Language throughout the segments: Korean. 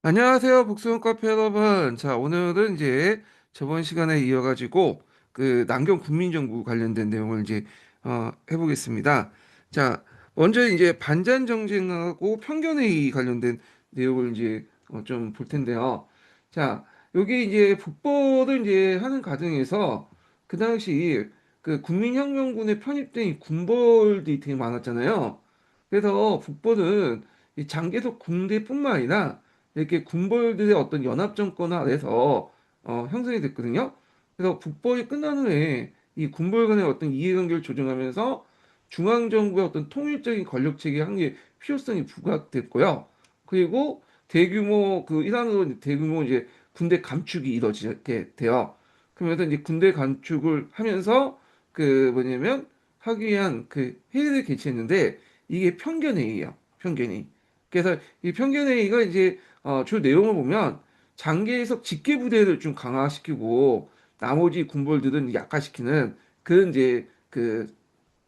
안녕하세요, 복숭아 카페 여러분. 자, 오늘은 이제 저번 시간에 이어가지고 그 남경 국민정부 관련된 내용을 이제 해보겠습니다. 자, 먼저 이제 반전 정쟁하고 편견회의 관련된 내용을 이제 좀 볼 텐데요. 자, 여기 이제 북벌을 이제 하는 과정에서 그 당시 그 국민혁명군에 편입된 이 군벌들이 되게 많았잖아요. 그래서 북벌은 이 장개석 군대뿐만 아니라 이렇게 군벌들의 어떤 연합 정권 아래서 형성이 됐거든요. 그래서 북벌이 끝난 후에 이 군벌 간의 어떤 이해관계를 조정하면서 중앙정부의 어떤 통일적인 권력 체계 항의 필요성이 부각됐고요. 그리고 대규모 그 일환으로 대규모 이제 군대 감축이 이루어지게 돼요. 그러면서 이제 군대 감축을 하면서 그 뭐냐면 하기 위한 그 회의를 개최했는데 이게 편견회의예요. 편견회의. 그래서 이 편견회의가 이제 주 내용을 보면 장개에서 직계부대를 좀 강화시키고 나머지 군벌들은 약화시키는 그런 이제 그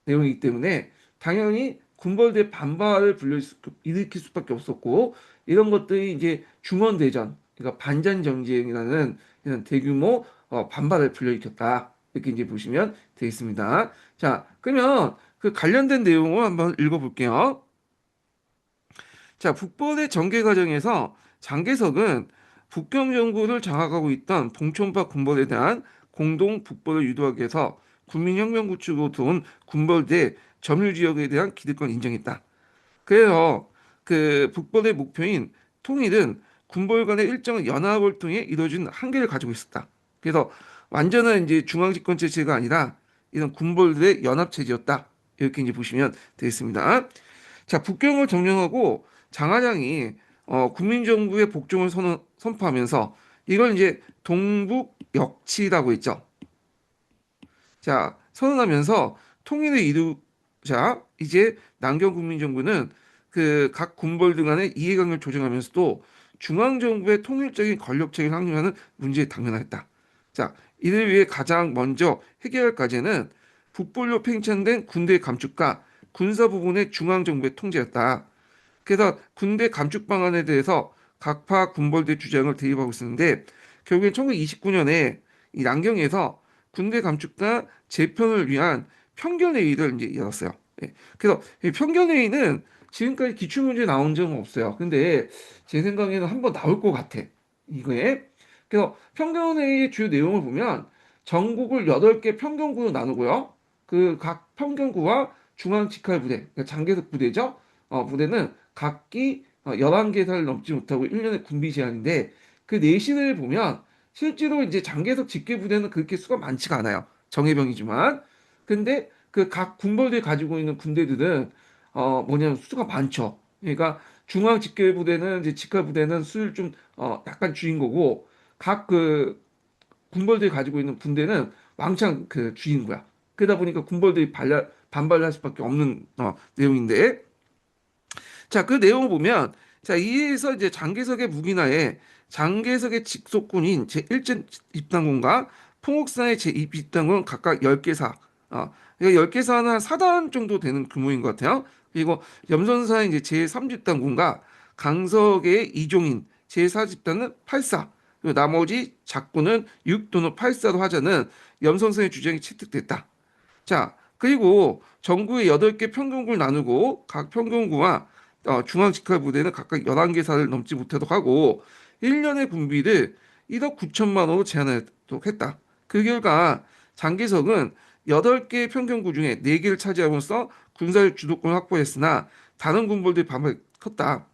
내용이기 때문에 당연히 군벌대 반발을 일으킬 수밖에 없었고 이런 것들이 이제 중원대전 그러니까 반전정쟁이라는 이런 대규모 반발을 불러일으켰다 이렇게 이제 보시면 되겠습니다. 자, 그러면 그 관련된 내용을 한번 읽어볼게요. 자, 북벌의 전개 과정에서 장개석은 북경 정부를 장악하고 있던 봉천파 군벌에 대한 공동 북벌을 유도하기 위해서 국민혁명 구축으로 들어온 군벌대 점유 지역에 대한 기득권 인정했다. 그래서 그 북벌의 목표인 통일은 군벌 간의 일정한 연합을 통해 이루어진 한계를 가지고 있었다. 그래서 완전한 이제 중앙 집권 체제가 아니라 이런 군벌들의 연합 체제였다. 이렇게 이제 보시면 되겠습니다. 자, 북경을 점령하고 장하장이 국민정부의 복종을 선포하면서 이걸 이제 동북 역치라고 했죠. 자, 선언하면서 통일을 이루자 이제 남경 국민정부는 그 각 군벌들 간의 이해관계를 조정하면서도 중앙정부의 통일적인 권력체계를 확립하는 문제에 당면했다. 자, 이를 위해 가장 먼저 해결할 과제는 북벌로 팽창된 군대 감축과 군사 부분의 중앙정부의 통제였다. 그래서 군대 감축 방안에 대해서 각파 군벌대 주장을 대립하고 있었는데 결국엔 1929년에 이 남경에서 군대 감축과 재편을 위한 편견회의를 이제 열었어요. 예. 그래서 이 편견회의는 지금까지 기출문제 나온 적은 없어요. 근데 제 생각에는 한번 나올 것 같아. 이거에. 그래서 편견회의의 주요 내용을 보면 전국을 8개 편견구로 나누고요. 그 각 편견구와 중앙직할부대, 그러니까 장개석 부대죠. 부대는 각기 11개사를 넘지 못하고 1년의 군비 제한인데 그 내신을 보면 실제로 이제 장개석 직계부대는 그렇게 수가 많지가 않아요. 정예병이지만. 근데 그 각 군벌들이 가지고 있는 군대들은 뭐냐면 수가 많죠. 그러니까 중앙 직계부대는 이제 직할부대는 수를 좀 약간 줄인 거고 각 그 군벌들이 가지고 있는 군대는 왕창 그 줄인 거야. 그러다 보니까 군벌들이 반발을 할 수밖에 없는 내용인데 자, 그 내용을 보면 자, 이에서 이제 장개석의 무기나에 장개석의 직속군인 제1전 입당군과 풍옥산의 제2 입당군 각각 10개사. 그러니까 10개사는 한 4단 정도 되는 규모인 것 같아요. 그리고 염선사의 이제 제3집단군과 강석의 이종인 제4집단은 8사. 그리고 나머지 작군은 6 또는 8사로 하자는 염선사의 주장이 채택됐다. 자, 그리고 전구의 8개 평균구를 나누고 각 평균구와 중앙직할부대는 각각 11개사를 넘지 못하도록 하고 1년의 군비를 1억 9천만 원으로 제한하도록 했다. 그 결과 장기석은 8개 평균구 중에 4개를 차지함으로써 군사적 주도권을 확보했으나 다른 군벌들이 반발이 컸다.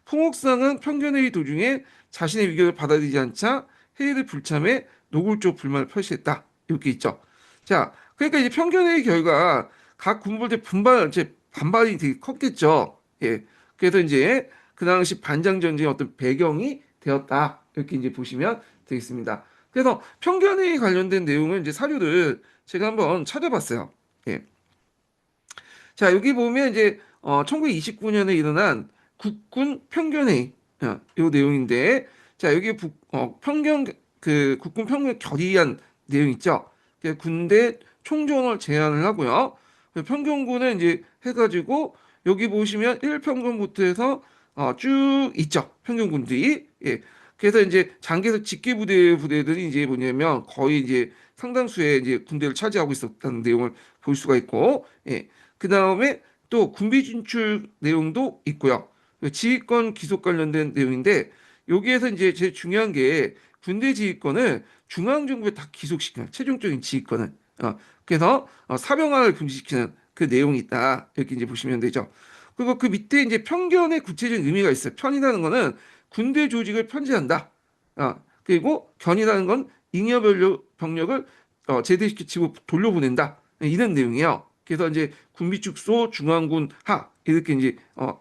풍옥상은 평균회의 도중에 자신의 위기를 받아들이지 않자 회의를 불참해 노골적 불만을 표시했다. 이렇게 있죠. 자, 그러니까 이제 평균회의 결과 각 군부대 반발이 되게 컸겠죠. 예. 그래서 이제 그 당시 반장 전쟁의 어떤 배경이 되었다. 이렇게 이제 보시면 되겠습니다. 그래서 편견에 관련된 내용을 이제 사료를 제가 한번 찾아봤어요. 예. 자, 여기 보면 이제 1929년에 일어난 국군 편견회의 요 내용인데 자, 여기 편견 그 국군 편견 결의안 내용 있죠. 그 군대 총전을 제안을 하고요. 그 편견군을 이제 해가지고 여기 보시면 1평균부터 해서 쭉 있죠. 평균군들이. 예. 그래서 이제 장개석 직계부대들이 이제 뭐냐면 거의 이제 상당수의 이제 군대를 차지하고 있었다는 내용을 볼 수가 있고, 예. 그 다음에 또 군비 진출 내용도 있고요. 지휘권 기속 관련된 내용인데 여기에서 이제 제일 중요한 게 군대 지휘권을 중앙정부에 다 기속시키는 최종적인 지휘권을 그래서 사병학을 금지시키는 그 내용이 있다 이렇게 이제 보시면 되죠. 그리고 그 밑에 이제 편견의 구체적인 의미가 있어요. 편이라는 거는 군대 조직을 편제한다. 그리고 견이라는 건 잉여 병력을 제대시키고 돌려보낸다. 이런 내용이에요. 그래서 이제 군비축소 중앙군 하 이렇게 이제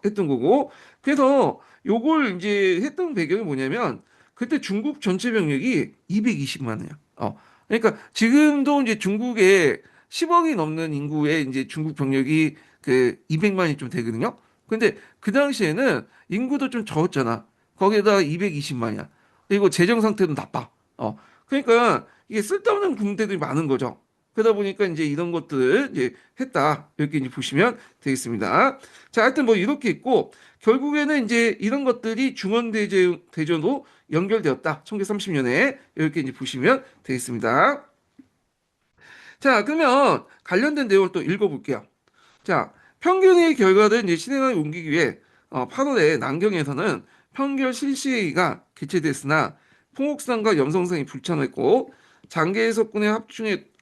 했던 거고. 그래서 요걸 이제 했던 배경이 뭐냐면 그때 중국 전체 병력이 220만 이야. 그러니까 지금도 이제 중국에 10억이 넘는 인구의 이제 중국 병력이 그 200만이 좀 되거든요. 근데 그 당시에는 인구도 좀 적었잖아. 거기에다가 220만이야. 그리고 재정 상태도 나빠. 그러니까 이게 쓸데없는 군대들이 많은 거죠. 그러다 보니까 이제 이런 것들을 이제 했다. 이렇게 이제 보시면 되겠습니다. 자, 하여튼 뭐 이렇게 있고 결국에는 이제 이런 것들이 중원대전으로 연결되었다. 1930년에 이렇게 이제 보시면 되겠습니다. 자, 그러면 관련된 내용을 또 읽어볼게요. 자, 평균의 결과를 이제 실행에 옮기기 위해 8월에 남경에서는 평결 실시회의가 개최됐으나 풍옥산과 염성산이 불참했고 장개석군의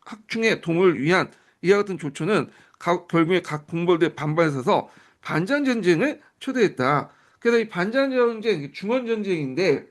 합충에 도움을 위한 이와 같은 조처는 결국에 각 군벌대 반발해서 반장전쟁을 초대했다. 그래서 이 반장전쟁, 중원전쟁인데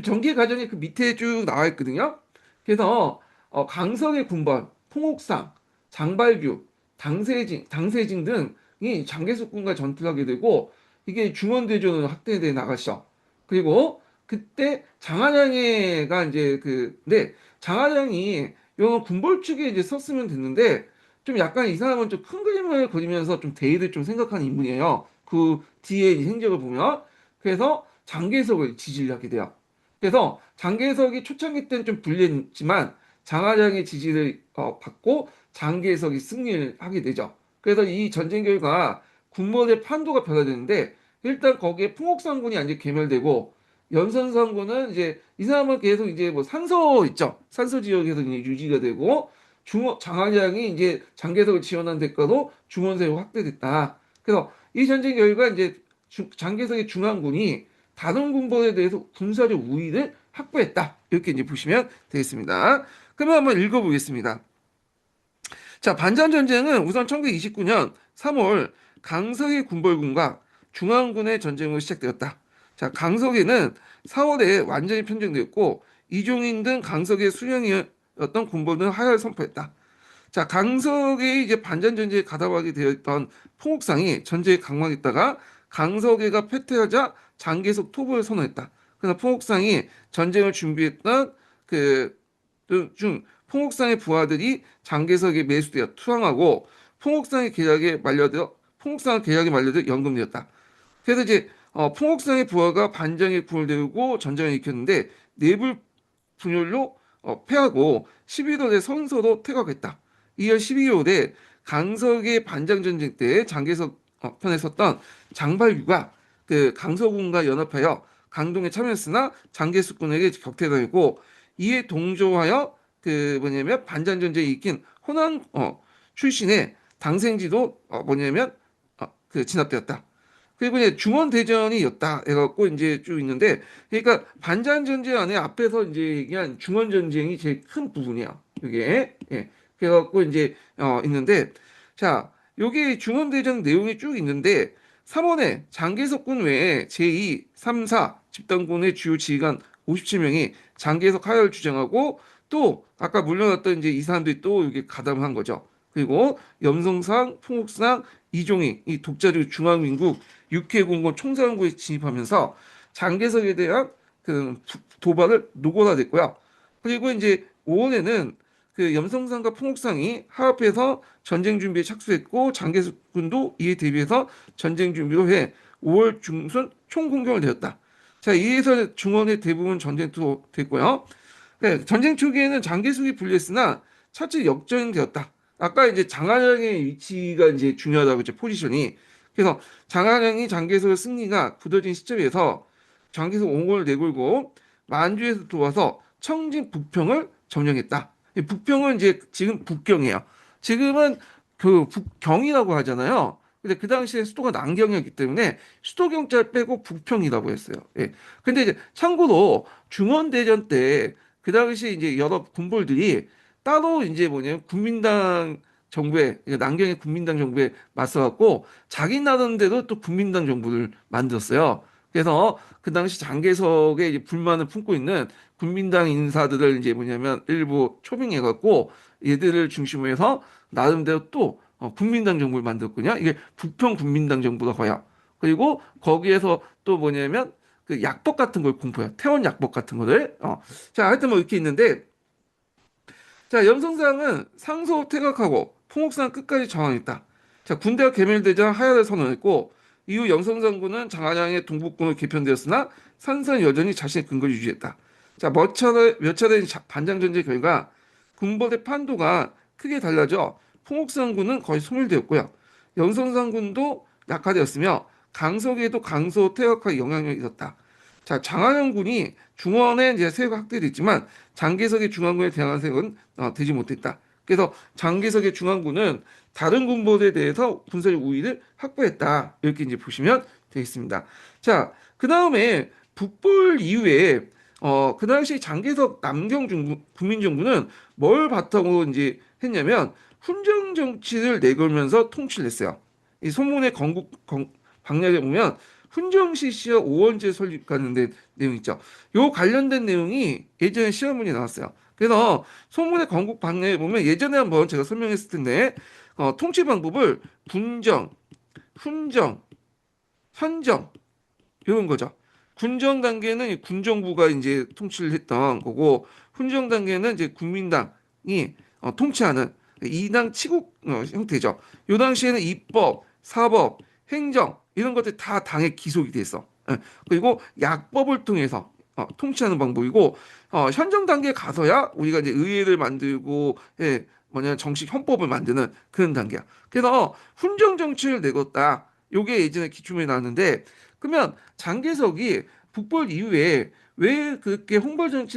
전개 과정이 그 밑에 쭉 나와 있거든요. 그래서 강성의 군번, 통옥상, 장발규, 당세징 등이 장개숙군과 전투를 하게 되고 이게 중원대전으로 확대돼 나갔죠. 그리고 그때 장하장애가 이제 근데 장하장이 이건 군벌 측에 이제 썼으면 됐는데 좀 약간 이 사람은 좀 큰 그림을 그리면서 좀 대의를 좀 생각하는 인물이에요. 그 뒤에 이 행적을 보면 그래서 장개석을 지지하게 돼요. 그래서 장개석이 초창기 때는 좀 불리했지만 장하장의 지지를 받고 장개석이 승리를 하게 되죠. 그래서 이 전쟁 결과 군번의 판도가 변화되는데 일단 거기에 풍옥상군이 이제 개멸되고 연선상군은 이제 이 사람은 계속 이제 뭐 산서 있죠. 산서 지역에서 이제 유지가 되고 장하장이 이제 장개석을 지원한 대가로 중원세가 확대됐다. 그래서 이 전쟁 결과 이제 장개석의 중앙군이 다른 군번에 대해서 군사적 우위를 확보했다. 이렇게 이제 보시면 되겠습니다. 그러면 한번 읽어보겠습니다. 자, 반잔전쟁은 우선 1929년 3월 강석의 군벌군과 중앙군의 전쟁으로 시작되었다. 자, 강석에는 4월에 완전히 편정되었고 이종인 등 강석의 수령이었던 군벌은 하야를 선포했다. 자, 강석의 이제 반잔전쟁에 가담하게 되었던 풍옥상이 전쟁에 강망했다가 강석에가 패퇴하자 장개석 토벌을 선언했다. 그러나 풍옥상이 전쟁을 준비했던 중 풍옥상의 부하들이 장개석에 매수되어 투항하고 풍옥상의 계략에 말려들어 연금되었다. 그래서 이제 풍옥상의 부하가 반정에 군을 들고 전쟁을 일으켰는데 내불 분열로 패하고 11월에 성서로 퇴각했다. 이어 12월에 강석의 반장전쟁 때 장개석 편에 섰던 장발규가 그 강서군과 연합하여 강동에 참여했으나 장개숙군에게 격퇴당했고 이에 동조하여 그 뭐냐면 반장전쟁에 이긴 호남 출신의 당생지도 뭐냐면 그 진압되었다. 그리고 이제 중원대전이었다 해갖고 이제 쭉 있는데 그러니까 반장전쟁 안에 앞에서 이제 얘기한 중원전쟁이 제일 큰 부분이야. 이게 예. 그래갖고 이제 있는데 자 여기 중원대전 내용이 쭉 있는데 3원에 장개석군 외에 제2, 3, 4 집단군의 주요 지휘관 57명이 장개석 하야를 주장하고 또 아까 물러났던 이제 이 사람들이 또 이게 가담한 거죠. 그리고 염성상, 풍옥상, 이종이 이 독자적 중앙민국 육해공군 총사령부에 진입하면서 장개석에 대한 그 도발을 노골화됐고요. 그리고 이제 5월에는 그 염성상과 풍옥상이 하합해서 전쟁 준비에 착수했고 장개석군도 이에 대비해서 전쟁 준비로 해 5월 중순 총공격을 내었다. 자, 이에서 중원의 대부분 전쟁도 됐고요. 네, 전쟁 초기에는 장개석이 불리했으나 차차 역전되었다. 아까 이제 장하장의 위치가 이제 중요하다고 했죠. 포지션이. 그래서 장한영이 장개석의 승리가 굳어진 시점에서 장개석 옹호를 내걸고 만주에서 들어와서 청진 북평을 점령했다. 이 북평은 이제 지금 북경이에요. 지금은 그 북경이라고 하잖아요. 근데 그 당시에 수도가 남경이었기 때문에 수도 경자 빼고 북평이라고 했어요. 예. 근데 이제 참고로 중원대전 때 그 당시 이제 여러 군벌들이 따로 이제 뭐냐면 국민당 정부에 남경의 국민당 정부에 맞서갖고 자기 나름대로 또 국민당 정부를 만들었어요. 그래서 그 당시 장개석의 이제 불만을 품고 있는 국민당 인사들을 이제 뭐냐면 일부 초빙해갖고 얘들을 중심으로 해서 나름대로 또 국민당 정부를 만들었거든요. 이게 북평 국민당 정부가 요 그리고 거기에서 또 뭐냐면 그 약법 같은 걸 공포해요. 태원 약법 같은 거를. 자, 하여튼 뭐 이렇게 있는데 자, 염성상은 상소 퇴각하고 풍옥산 끝까지 저항했다. 자, 군대가 개멸되자 하야를 선언했고 이후 염성장군은 장안양의 동북군으로 개편되었으나 산선 여전히 자신의 근거를 유지했다. 자, 몇 차례 반장 전쟁 결과 군벌의 판도가 크게 달라져 풍옥산군은 거의 소멸되었고요. 염성장군도 약화되었으며 강석에도 강소 퇴각화 영향력이 있었다. 자, 장안영군이 중원에 이제 세가 확대됐지만 장개석의 중앙군에 대항한 세력은 되지 못했다. 그래서 장개석의 중앙군은 다른 군부에 대해서 군사적 우위를 확보했다. 이렇게 이제 보시면 되겠습니다. 자, 그 다음에 북벌 이후에 그 당시 장개석 남경 국민정부는 뭘 바탕으로 이제 했냐면 훈정 정치를 내걸면서 통치를 했어요. 이 소문의 방략에 보면 훈정시 시어 오원제 설립 관련된 내용 있죠. 요 관련된 내용이 예전에 시험문이 나왔어요. 그래서 소문의 건국 방향에 보면 예전에 한번 제가 설명했을 텐데 통치 방법을 군정, 훈정, 현정 이런 거죠. 군정 단계는 이 군정부가 이제 통치를 했던 거고 훈정 단계는 이제 국민당이 통치하는 이당 치국 형태죠. 요 당시에는 입법, 사법, 행정 이런 것들 다 당에 기속이 돼 있어. 예. 그리고 약법을 통해서 통치하는 방법이고 현정 단계에 가서야 우리가 이제 의회를 만들고 뭐냐 정식 헌법을 만드는 그런 단계야. 그래서 훈정 정치를 내걸었다. 요게 예전에 기출문제 나왔는데 그러면 장개석이 북벌 이후에 왜 그렇게 훈정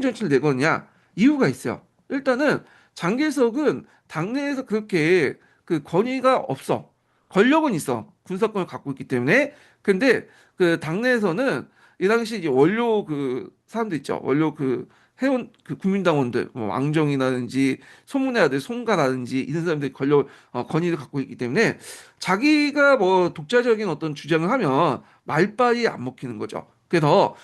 정치를 내거냐 이유가 있어요. 일단은 장개석은 당내에서 그렇게 그 권위가 없어. 권력은 있어. 군사권을 갖고 있기 때문에. 근데 그 당내에서는 이 당시 이제 원료 그 사람들 있죠. 원료 그 해온 그 국민당원들, 뭐 왕정이라든지 소문의 아들 송가라든지 이런 사람들이 권위를 갖고 있기 때문에 자기가 뭐 독자적인 어떤 주장을 하면 말빨이 안 먹히는 거죠. 그래서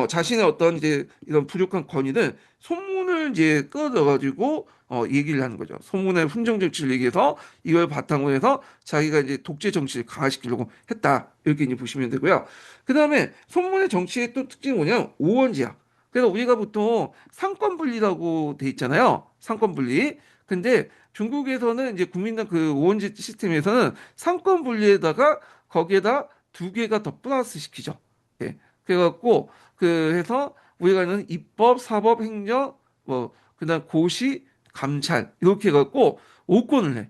자신의 어떤 이제 이런 부족한 권위는 소문을 이제 끌어들여가지고 얘기를 하는 거죠. 소문의 훈정 정치를 얘기해서 이걸 바탕으로 해서 자기가 이제 독재 정치를 강화시키려고 했다. 이렇게 이제 보시면 되고요. 그 다음에 소문의 정치의 또 특징이 뭐냐면 오원지야. 그래서 우리가 보통 상권 분리라고 돼 있잖아요. 상권 분리. 근데 중국에서는 이제 국민당 그 오원지 시스템에서는 상권 분리에다가 거기에다 두 개가 더 플러스 시키죠. 예. 그래갖고 그 해서 우리가 는 입법, 사법, 행정, 뭐 그다음 고시, 감찰 이렇게 해갖고 5권을 해.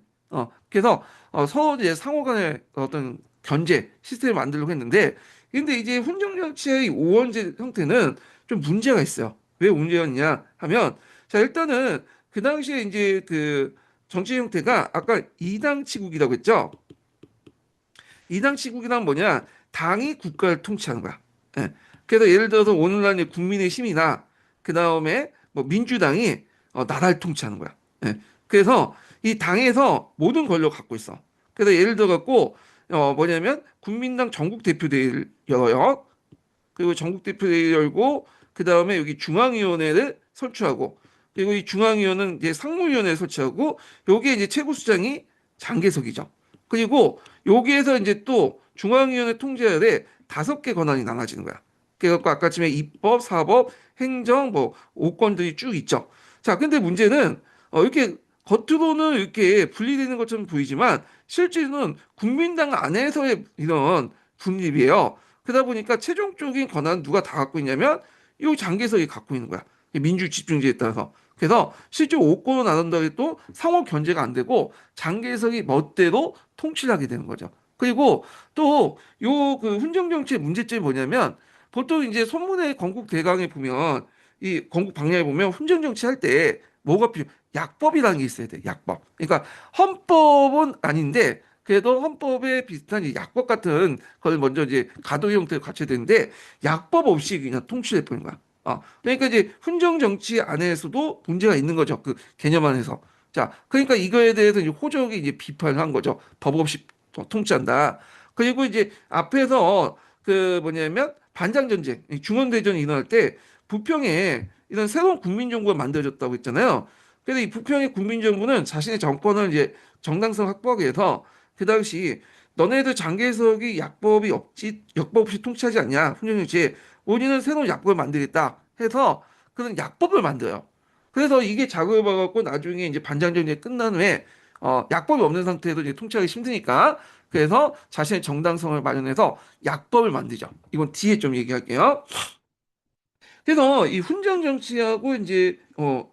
그래서 서로 이제 상호간의 어떤 견제 시스템을 만들려고 했는데 근데 이제 훈정정치의 오원제 형태는 좀 문제가 있어요. 왜 문제였냐 하면 자 일단은 그 당시에 이제 그 정치 형태가 아까 이당 치국이라고 했죠. 이당 치국이란 뭐냐? 당이 국가를 통치하는 거야. 예. 그래서 예를 들어서 오늘날 국민의 힘이나 그 다음에 뭐 민주당이 나라를 통치하는 거야. 예. 그래서 이 당에서 모든 권력을 갖고 있어. 그래서 예를 들어 갖고 뭐냐면 국민당 전국 대표대회를 열어요. 그리고 전국 대표대회 열고 그 다음에 여기 중앙위원회를 설치하고 그리고 이 중앙위원회는 이제 상무위원회를 설치하고 여기에 이제 최고수장이 장개석이죠. 그리고 여기에서 이제 또 중앙위원회 통제 아래 5개 권한이 나눠지는 거야. 그래갖고 아까쯤에 입법, 사법, 행정, 뭐 5권들이 쭉 있죠. 자, 근데 문제는 이렇게 겉으로는 이렇게 분리되는 것처럼 보이지만 실제로는 국민당 안에서의 이런 분립이에요. 그러다 보니까 최종적인 권한은 누가 다 갖고 있냐면 이 장개석이 갖고 있는 거야. 민주 집중제에 따라서. 그래서 실제 5권으로 나눈다고 해도 상호 견제가 안 되고 장개석이 멋대로 통치를 하게 되는 거죠. 그리고 또 요 그 훈정 정치의 문제점이 뭐냐면 보통 이제 손문의 건국 대강에 보면 이 건국 방향에 보면 훈정 정치 할 때 뭐가 필요? 약법이라는 게 있어야 돼. 약법. 그러니까 헌법은 아닌데 그래도 헌법에 비슷한 이 약법 같은 걸 먼저 이제 가도 형태로 갖춰야 되는데 약법 없이 그냥 통치해 버린 거야. 그러니까 이제 훈정 정치 안에서도 문제가 있는 거죠. 그 개념 안에서. 자, 그러니까 이거에 대해서 이제 호적이 이제 비판을 한 거죠. 법 없이 통치한다. 그리고 이제 앞에서 그 뭐냐면 반장 전쟁, 중원 대전이 일어날 때 부평에 이런 새로운 국민 정부가 만들어졌다고 했잖아요. 그래서 이 부평의 국민 정부는 자신의 정권을 이제 정당성 확보하기 위해서 그 당시 너네들 장개석이 약법이 없지 약법 없이 통치하지 않냐 훈령일치에 우리는 새로운 약법을 만들겠다 해서 그런 약법을 만들어요. 그래서 이게 작업을 받았고 나중에 이제 반장정이 끝난 후에 약법이 없는 상태에도 이제 통치하기 힘드니까 그래서 자신의 정당성을 마련해서 약법을 만들죠. 이건 뒤에 좀 얘기할게요. 그래서 이 훈장 정치하고 이제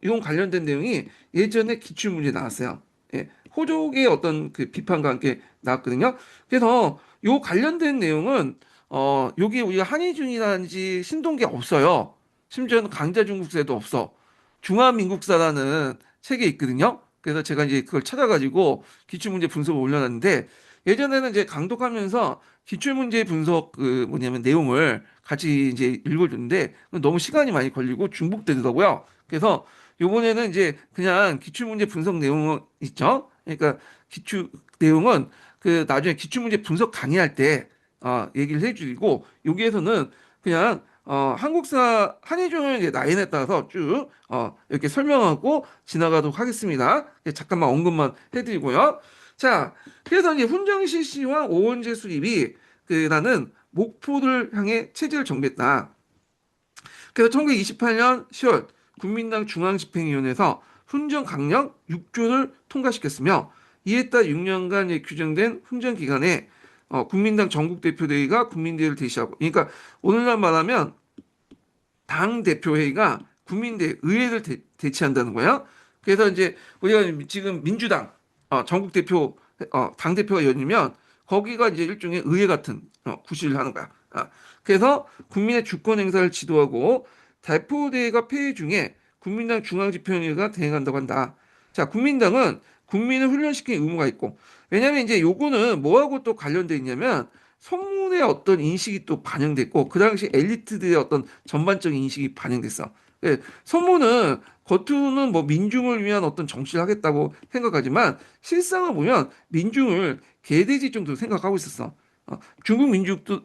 이런 관련된 내용이 예전에 기출문제 나왔어요. 예, 호족의 어떤 그 비판과 함께 나왔거든요. 그래서 요 관련된 내용은 여기 우리가 한의중이라든지 신동계 없어요. 심지어는 강자중국사에도 없어. 중화민국사라는 책에 있거든요. 그래서 제가 이제 그걸 찾아가지고 기출문제 분석을 올려놨는데 예전에는 이제 강독하면서 기출문제 분석 그 뭐냐면 내용을 같이 이제 읽어줬는데 너무 시간이 많이 걸리고 중복되더라고요. 그래서 요번에는 이제 그냥 기출문제 분석 내용은 있죠. 그러니까 기출 내용은 그 나중에 기출문제 분석 강의할 때 얘기를 해드리고 여기에서는 그냥 한국사 한의종을 이제 라인에 따라서 쭉 이렇게 설명하고 지나가도록 하겠습니다. 잠깐만 언급만 해드리고요. 자, 그래서 이제 훈정실 씨와 오원재 수립이 그라는 목표를 향해 체제를 정비했다. 그래서 1928년 10월 국민당 중앙집행위원회에서 훈정 강령 6조를 통과시켰으며 이에 따라 6년간 규정된 훈정 기간에 국민당 전국대표대회가 국민대회를 대시하고 그러니까 오늘날 말하면 당 대표회의가 국민대 의회를 대치한다는 거예요. 그래서 이제 우리가 지금 민주당 전국 대표 당 대표가 열리면 거기가 이제 일종의 의회 같은 구실을 하는 거야. 그래서 국민의 주권 행사를 지도하고 대표대회가 폐회 중에 국민당 중앙집행위가 대행한다고 한다. 자, 국민당은 국민을 훈련시키는 의무가 있고 왜냐하면 이제 요거는 뭐하고 또 관련돼 있냐면 성문의 어떤 인식이 또 반영됐고 그 당시 엘리트들의 어떤 전반적인 인식이 반영됐어. 예, 소문은 겉으로는 뭐 민중을 위한 어떤 정치를 하겠다고 생각하지만 실상을 보면 민중을 개돼지 정도로 생각하고 있었어. 중국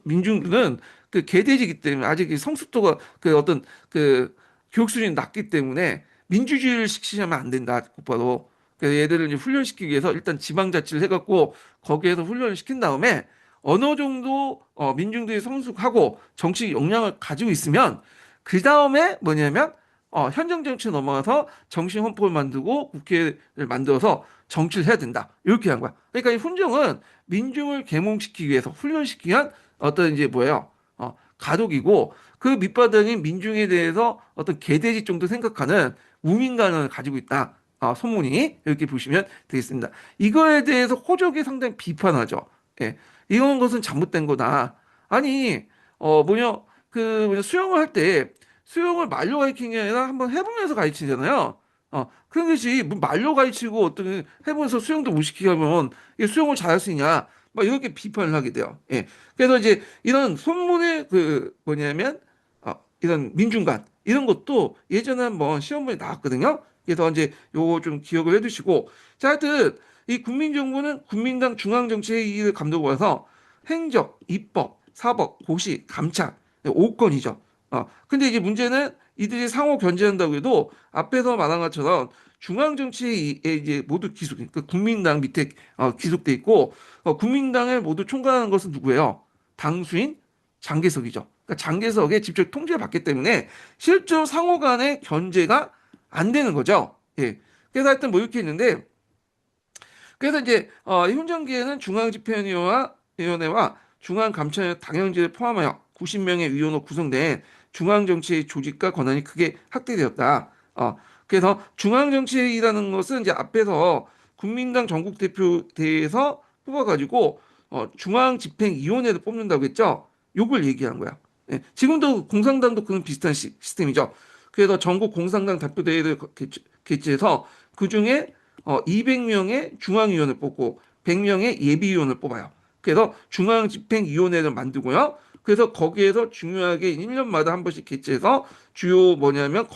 민중들은 그 개돼지이기 때문에 아직 이 성숙도가 그 어떤 그 교육 수준이 낮기 때문에 민주주의를 시키면 안 된다. 곧바로. 그래서 얘들을 이제 훈련시키기 위해서 일단 지방자치를 해갖고 거기에서 훈련을 시킨 다음에 어느 정도 민중들이 성숙하고 정치 역량을 가지고 있으면 그 다음에 뭐냐면 현장 정치에 넘어가서 정신 헌법을 만들고 국회를 만들어서 정치를 해야 된다. 이렇게 한 거야. 그러니까 이 훈정은 민중을 계몽시키기 위해서 훈련시키기 위한 어떤 이제 뭐예요? 가독이고 그 밑바닥인 민중에 대해서 어떤 개돼지 정도 생각하는 우민관을 가지고 있다. 소문이 이렇게 보시면 되겠습니다. 이거에 대해서 호적이 상당히 비판하죠. 예. 이런 것은 잘못된 거다. 아니, 뭐냐, 수영을 할 때, 수영을 말로 가르치는 게 아니라 한번 해보면서 가르치잖아요. 그런 것이, 뭐 말로 가르치고 어떤 해보면서 수영도 못 시키게 하면, 이게 수영을 잘할 수 있냐. 막 이렇게 비판을 하게 돼요. 예. 그래서 이제 이런 손문의 뭐냐면, 이런 민중관, 이런 것도 예전에 한번 시험문에 나왔거든요. 그래서 이제 요거 좀 기억을 해두시고, 자, 하여튼, 이 국민정부는 국민당 중앙정치회의를 감독해서 행정, 입법, 사법, 고시, 감찰 5건이죠. 근데 이제 문제는 이들이 상호 견제한다고 해도 앞에서 말한 것처럼 중앙정치회의에 이제 모두 기속, 그 국민당 밑에 기속돼 있고 국민당을 모두 총괄하는 것은 누구예요? 당수인 장개석이죠. 그러니까 장개석의 직접 통제를 받기 때문에 실제로 상호 간의 견제가 안 되는 거죠. 예. 그래서 하여튼 뭐 이렇게 있는데 그래서 이제 훈정기에는 중앙집행위원회와 중앙감찰 당연제를 포함하여 90명의 위원으로 구성된 중앙정치의 조직과 권한이 크게 확대되었다. 그래서 중앙정치회의라는 것은 이제 앞에서 국민당 전국대표대회에서 뽑아가지고 중앙집행위원회를 뽑는다고 했죠. 요걸 얘기한 거야. 예, 지금도 공산당도 그런 비슷한 시스템이죠. 그래서 전국 공산당 대표대회를 개최해서 그중에 200명의 중앙위원을 뽑고 100명의 예비위원을 뽑아요. 그래서 중앙집행위원회를 만들고요. 그래서 거기에서 중요하게 1년마다 한 번씩 개최해서 주요 뭐냐면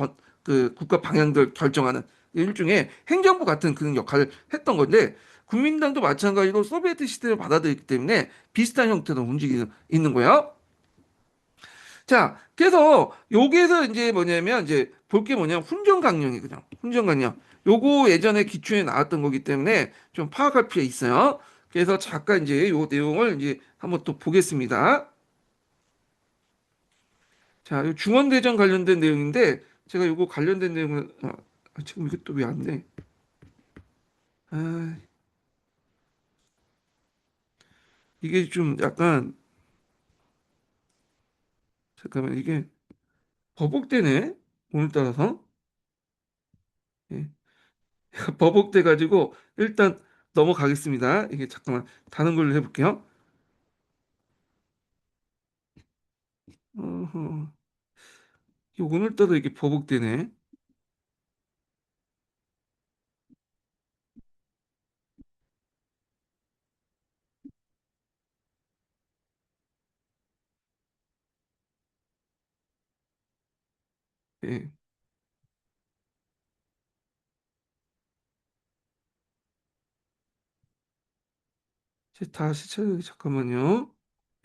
그 국가 방향들 결정하는 일종의 행정부 같은 그런 역할을 했던 건데 국민당도 마찬가지로 소비에트 시대를 받아들였기 때문에 비슷한 형태로 움직이고 있는 거예요. 자, 그래서 여기에서 이제 뭐냐면 이제 볼 게 뭐냐면 훈정강령이거든요. 훈정강령. 요거 예전에 기초에 나왔던 거기 때문에 좀 파악할 필요 있어요. 그래서 잠깐 이제 요 내용을 이제 한번 또 보겠습니다. 자, 요 중원대전 관련된 내용인데 제가 요거 관련된 내용을 지금 이게 또 왜 안 돼? 아, 이게 좀 약간 잠깐만 이게 버벅대네. 오늘따라서. 예. 버벅대 가지고 일단 넘어가겠습니다. 이게 잠깐만 다른 걸로 해볼게요. 어허. 오늘따라 이게 버벅대네. 예. 다시 찾아 잠깐만요.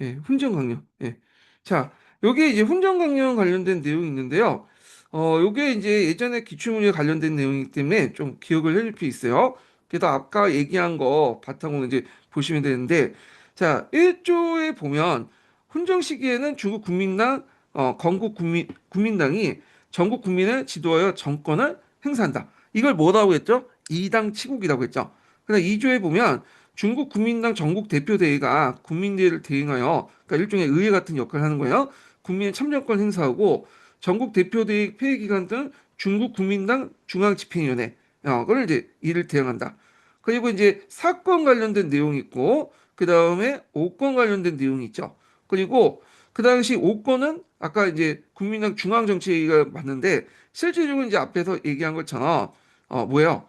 예, 훈정 강령. 예. 자, 여기 이제 훈정 강령 관련된 내용이 있는데요. 요게 이제 예전에 기출문제 관련된 내용이기 때문에 좀 기억을 해줄 필요 있어요. 그래서 아까 얘기한 거 바탕으로 이제 보시면 되는데, 자, 1조에 보면 훈정 시기에는 중국 국민당, 건국 국민당이 전국 국민을 지도하여 정권을 행사한다. 이걸 뭐라고 했죠? 이당 치국이라고 했죠. 그러나 2조에 보면 중국 국민당 전국 대표대회가 국민대회를 대행하여 그러니까 일종의 의회 같은 역할을 하는 거예요. 국민의 참정권 행사하고 전국 대표대회 폐회 기간 등 중국 국민당 중앙집행위원회 그걸 이제 이를 대행한다. 그리고 이제 사건 관련된 내용이 있고 그 다음에 오건 관련된 내용이 있죠. 그리고 그 당시 오건은 아까 이제 국민당 중앙정치회의가 맞는데 실질적으로 이제 앞에서 얘기한 것처럼 뭐예요?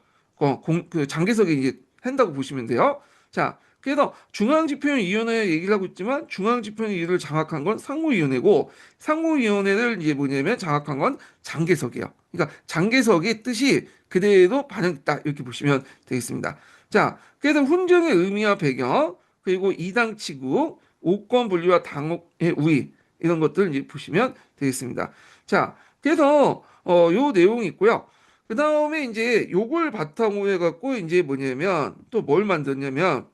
그 장개석이 이제 한다고 보시면 돼요. 자, 그래서 중앙집행위원회 얘기를 하고 있지만 중앙집행위를 장악한 건 상무위원회고 상무위원회를 이제 뭐냐면 장악한 건 장개석이에요. 그러니까 장개석의 뜻이 그대로 반영됐다 이렇게 보시면 되겠습니다. 자, 그래서 훈정의 의미와 배경 그리고 이당 치국, 오권 분리와 당의 우위 이런 것들 이제 보시면 되겠습니다. 자, 그래서 요 내용이 있고요. 그 다음에 이제 요걸 바탕으로 해갖고 이제 뭐냐면 또 뭘 만들었냐면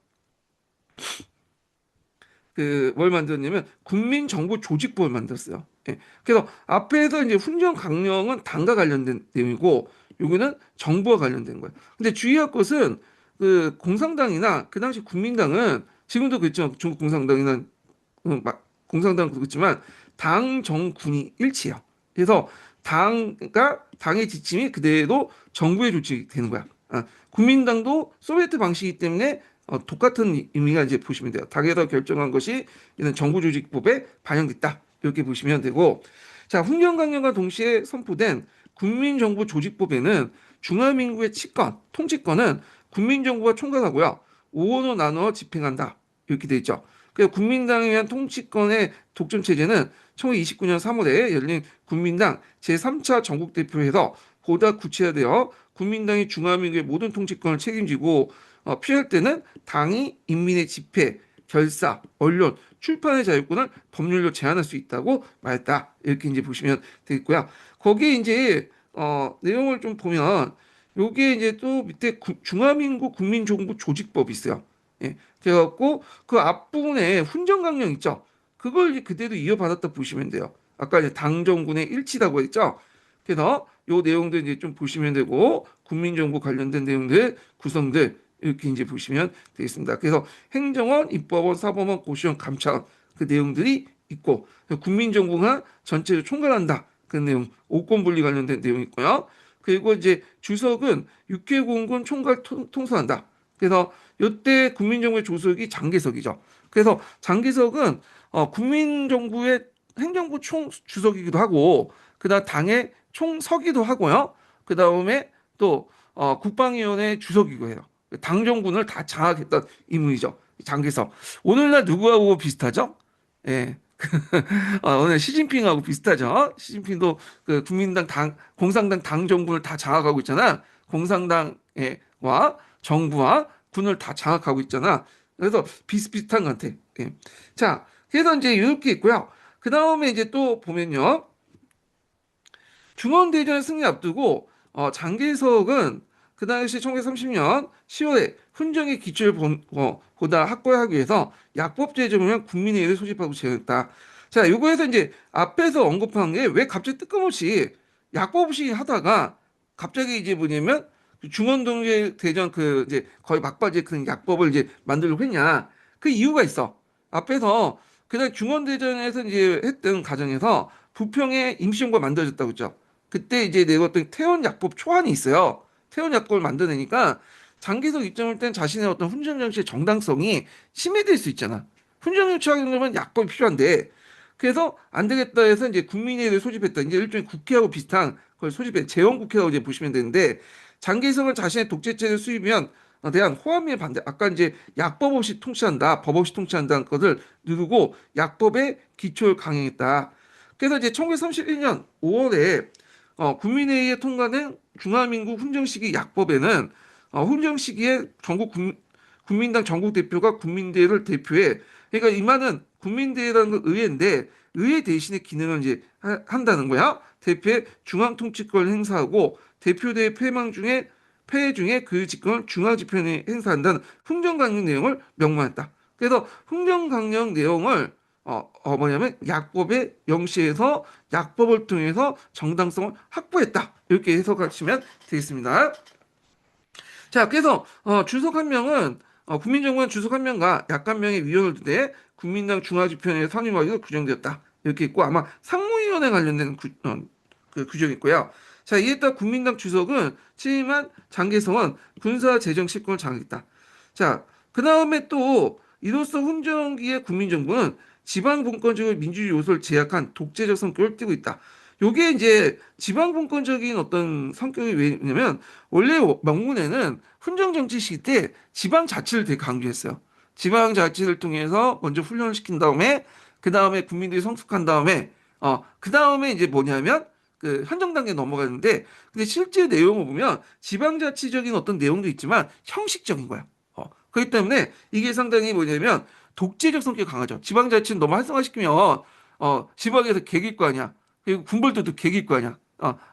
그 뭘 만들었냐면 국민정보조직법을 만들었어요. 예. 그래서 앞에서 이제 훈정 강령은 당과 관련된 내용이고 여기는 정부와 관련된 거예요. 근데 주의할 것은 그 공산당이나 그 당시 국민당은 지금도 그렇죠. 중국 공산당이나 공산당 그렇지만 당 정군이 일치해요. 그래서 당의 지침이 그대로 정부의 조직이 되는 거야. 국민당도 소비에트 방식이기 때문에 똑같은 의미가 이제 보시면 돼요. 당에서 결정한 것이 이런 정부 조직법에 반영됐다. 이렇게 보시면 되고, 자, 훈련강령과 동시에 선포된 국민정부조직법에는 중화민국의 치권, 통치권은 국민정부가 총괄하고요. 5원으로 나누어 집행한다. 이렇게 돼 있죠. 그래서 국민당에 의한 통치권의 독점 체제는 1929년 3월에 열린 국민당 제3차 전국대표에서 보다 구체화되어 국민당이 중화민국의 모든 통치권을 책임지고 필요할 때는 당이 인민의 집회, 결사, 언론, 출판의 자유권을 법률로 제한할 수 있다고 말했다. 이렇게 이제 보시면 되겠고요. 거기에 이제 내용을 좀 보면 요게 이제 또 밑에 중화민국 국민정부 조직법이 있어요. 예. 그래갖고 그 앞부분에 훈정강령 있죠. 그걸 이제 그대로 이어받았다 보시면 돼요. 아까 이제 당정군의 일치라고 했죠. 그래서 요 내용들 이제 좀 보시면 되고 국민정부 관련된 내용들 구성들 이렇게 이제 보시면 되겠습니다. 그래서 행정원, 입법원, 사법원, 고시원, 감찰원 그 내용들이 있고 국민정부가 전체를 총괄한다. 그 내용, 오권 분리 관련된 내용이 있고요. 그리고 이제 주석은 육해공군 총괄 통수한다. 그래서 이때 국민정부의 조석이 장개석이죠. 그래서 장개석은 국민정부의 행정부 총주석이기도 하고 그다음 당의 총서기도 하고요. 그다음에 또 국방위원회 주석이기도 해요. 당정군을 다 장악했던 인물이죠. 장개석. 오늘날 누구하고 비슷하죠? 예. 오늘 시진핑하고 비슷하죠. 시진핑도 그 국민당 공산당 당 정군을 다 장악하고 있잖아. 공산당과 정부와 군을 다 장악하고 있잖아. 그래서 비슷비슷한 것 같아. 예. 자, 그래서 이제 이렇게 있고요. 그 다음에 이제 또 보면요. 중원대전 승리 앞두고 장개석은 그 당시 1930년 10월에 훈정의 기초를 보다 확고하기 위해서 약법 제정을 국민회의를 소집하고 제정했다. 자, 요거에서 이제 앞에서 언급한 게 왜 갑자기 뜬금없이 약법 없이 하다가 갑자기 이제 뭐냐면 중원동계 대전 그 이제 거의 막바지에 그 약법을 이제 만들려고 했냐. 그 이유가 있어. 앞에서 그냥 중원대전에서 이제 했던 과정에서 부평에 임시정부가 만들어졌다고 했죠. 그때 이제 내었던 태원약법 초안이 있어요. 태원약법을 만들어내니까 장기석 입장일 땐 자신의 어떤 훈장 정치의 정당성이 침해될 수 있잖아. 훈장 정치하려면 약법이 필요한데 그래서 안 되겠다 해서 이제 국민회의를 소집했다. 이제 일종의 국회하고 비슷한 걸 소집해 재원국회라고 이제 보시면 되는데 장기석은 자신의 독재체를 수입하면 대한 호남의 반대. 아까 이제 약법 없이 통치한다, 법 없이 통치한다는 것을 누르고 약법의 기초를 강행했다. 그래서 이제 1931년 5월에 국민회의에 통과된 중화민국 훈정시기 약법에는 훈정시기에 국민당 전국 대표가 국민대회를 대표해 그러니까 이 말은 국민대회라는 건 의회인데 의회 대신에 기능을 이제 한다는 거야. 대표의 중앙 통치권을 행사하고 대표대회 폐해 중에 그 직권을 중앙집행에 행사한다는 훈정강령 내용을 명문했다. 그래서 훈정강령 내용을 뭐냐면 약법에 명시해서 약법을 통해서 정당성을 확보했다. 이렇게 해석하시면 되겠습니다. 자, 그래서 주석 한 명은 국민정부는 주석 한 명과 약 한 명의 위원을 두되 국민당 중앙집행에 선임하기로 규정되었다. 이렇게 있고 아마 상무위원회 관련된 그 규정이 있고요. 자, 이에 따라 국민당 주석은 취임한 장개성은 군사 재정 실권을 장악했다. 자, 그 다음에 또 이로써 훈정기의 국민정부는 지방 분권적인 민주주의 요소를 제약한 독재적 성격을 띠고 있다. 요게 이제 지방 분권적인 어떤 성격이 왜냐면 원래 명문에는 훈정 정치 시기 때 지방 자치를 되게 강조했어요. 지방 자치를 통해서 먼저 훈련을 시킨 다음에 그 다음에 국민들이 성숙한 다음에 그 다음에 이제 뭐냐면 그 현정 단계 넘어가는데 근데 실제 내용을 보면 지방 자치적인 어떤 내용도 있지만 형식적인 거야. 그렇기 때문에 이게 상당히 뭐냐면 독재적 성격이 강하죠. 지방 자치는 너무 활성화시키면 지방에서 개길 거 아니야. 그리고 군벌들도 개길 거 아니야.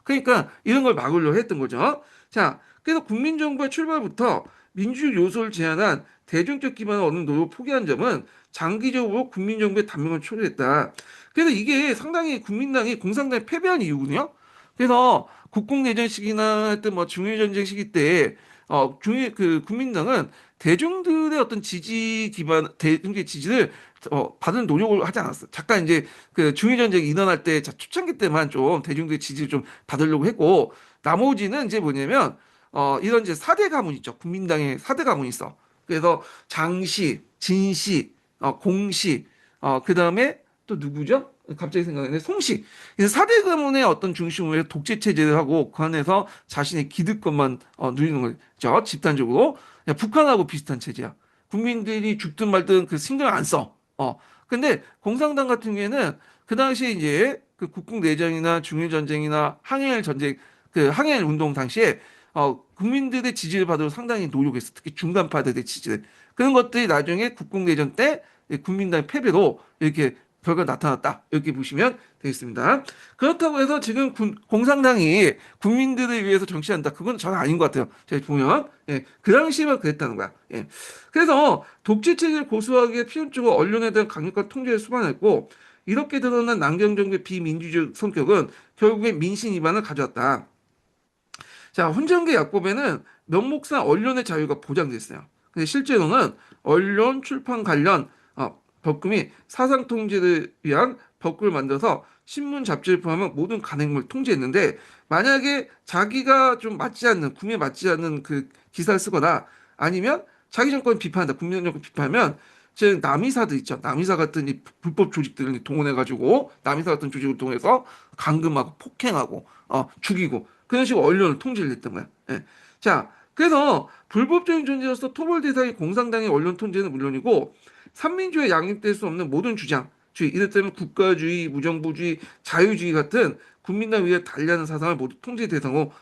그러니까 이런 걸 막으려고 했던 거죠. 자, 그래서 국민정부의 출발부터 민주 요소를 제한한 대중적 기반을 얻는 노력을 포기한 점은 장기적으로 국민정부의 단명을 초래했다. 그래서 이게 상당히 국민당이 공산당에 패배한 이유거든요. 그래서 국共내전 시기나 하여튼 뭐 중일전쟁 시기 때 국민당은 대중들의 어떤 지지 기반 대중의 지지를 받은 노력을 하지 않았어. 잠깐 이제 그 중일전쟁이 일어날 때 초창기 때만 좀 대중들의 지지를 좀 받으려고 했고 나머지는 이제 뭐냐면 이런 이제 4대 가문 있죠. 국민당의 4대 가문이 있어. 그래서 장씨, 진씨, 공씨, 그다음에 또 누구죠? 갑자기 생각나는데 송씨. 그래서 4대 가문의 어떤 중심으로 해서 독재 체제를 하고 그 안에서 자신의 기득권만 누리는 거죠. 집단적으로. 북한하고 비슷한 체제야. 국민들이 죽든 말든 그 신경 안 써. 근데 공산당 같은 경우에는 그 당시에 이제 그 국共내전이나 중일 전쟁이나 항일 전쟁 그 항일 운동 당시에 국민들의 지지를 받으러 상당히 노력했어. 특히 중간파들의 지지를. 그런 것들이 나중에 국共내전 때 국민당의 패배로 이렇게 결과가 나타났다. 이렇게 보시면 되겠습니다. 그렇다고 해서 지금 공산당이 국민들을 위해서 정치한다. 그건 전혀 아닌 것 같아요. 제가 보면 그 당시에만 그랬다는 거야. 그래서 독재 체제를 고수하기에 필연적으로 언론에 대한 강력한 통제를 수반했고 이렇게 드러난 남경 정부의 비민주적 성격은 결국에 민심 위반을 가져왔다. 자, 훈정계 약법에는 명목상 언론의 자유가 보장됐어요. 근데 실제로는 언론 출판 관련 법금이 사상 통제를 위한 법규를 만들어서 신문 잡지를 포함한 모든 간행물을 통제했는데 만약에 자기가 좀 맞지 않는 구미에 맞지 않는 그 기사를 쓰거나 아니면 자기 정권 비판한다. 국민 정권 비판하면 즉 남이사들 있죠. 남이사 같은 이 불법 조직들을 동원해가지고 남이사 같은 조직을 통해서 감금하고 폭행하고 죽이고 그런 식으로 언론을 통제를 했던 거야. 예. 자, 그래서 불법적인 존재로서 토벌 대상이 공산당의 언론 통제는 물론이고 삼민주의에 양립될 수 없는 모든 주장주의, 이를테면 국가주의, 무정부주의, 자유주의 같은 국민당 위에 달리하는 사상을 모두 통제 대상으로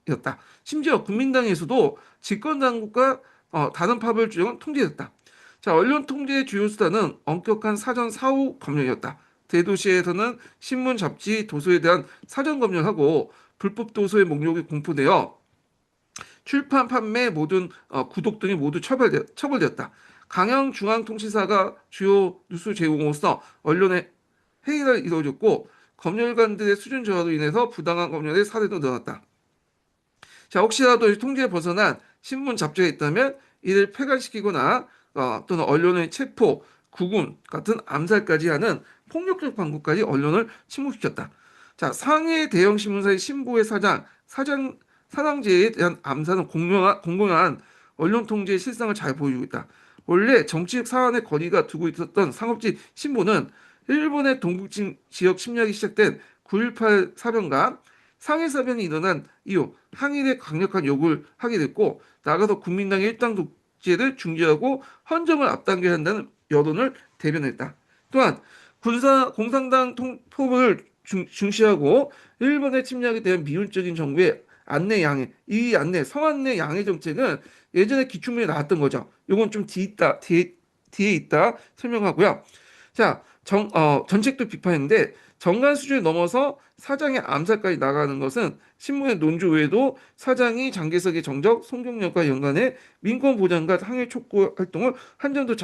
였다. 심지어 국민당에서도 집권 당국과 다른 파벌 주장은 통제됐다. 자, 언론 통제의 주요 수단은 엄격한 사전 사후 검열이었다. 대도시에서는 신문, 잡지, 도서에 대한 사전 검열하고 불법 도서의 목록이 공포되어 출판, 판매, 모든 구독 등이 모두 처벌되었다. 강영중앙통신사가 주요 뉴스 제공으로서 언론의 회의가 이루어졌고 검열관들의 수준 저하로 인해서 부당한 검열의 사례도 늘어났다. 자, 혹시라도 통제에 벗어난 신문 잡지가 있다면 이를 폐간시키거나 또는 언론의 체포, 구금 같은 암살까지 하는 폭력적 방법까지 언론을 침묵시켰다. 자, 상해 대형 신문사의 신보의 사장제에 대한 암살은 공공한 언론 통제의 실상을 잘 보여주고 있다. 원래 정치적 사안에 거리가 두고 있었던 상업지 신보는 일본의 동북 지역 침략이 시작된 9.18 사변과 상해 사변이 일어난 이후 항일에 강력한 요구를 하게 됐고 나가서 국민당의 일당 독재를 중지하고 헌정을 앞당겨야 한다는 여론을 대변했다. 또한 공산당 포부를 중시하고 일본의 침략에 대한 미온적인 정부의 안내 양해, 이 안내, 성안내 양해 정책은 예전에 기출문에 나왔던 거죠. 이건 좀 뒤에 있다 설명하고요. 자, 전책도 비판인데 정관 수준을 넘어서 사장의 암살까지 나가는 것은 신문의 논조 외에도 사장이 장개석의 정적, 송경련과 연관해 민권 보장과 항해 촉구 활동을 한 점도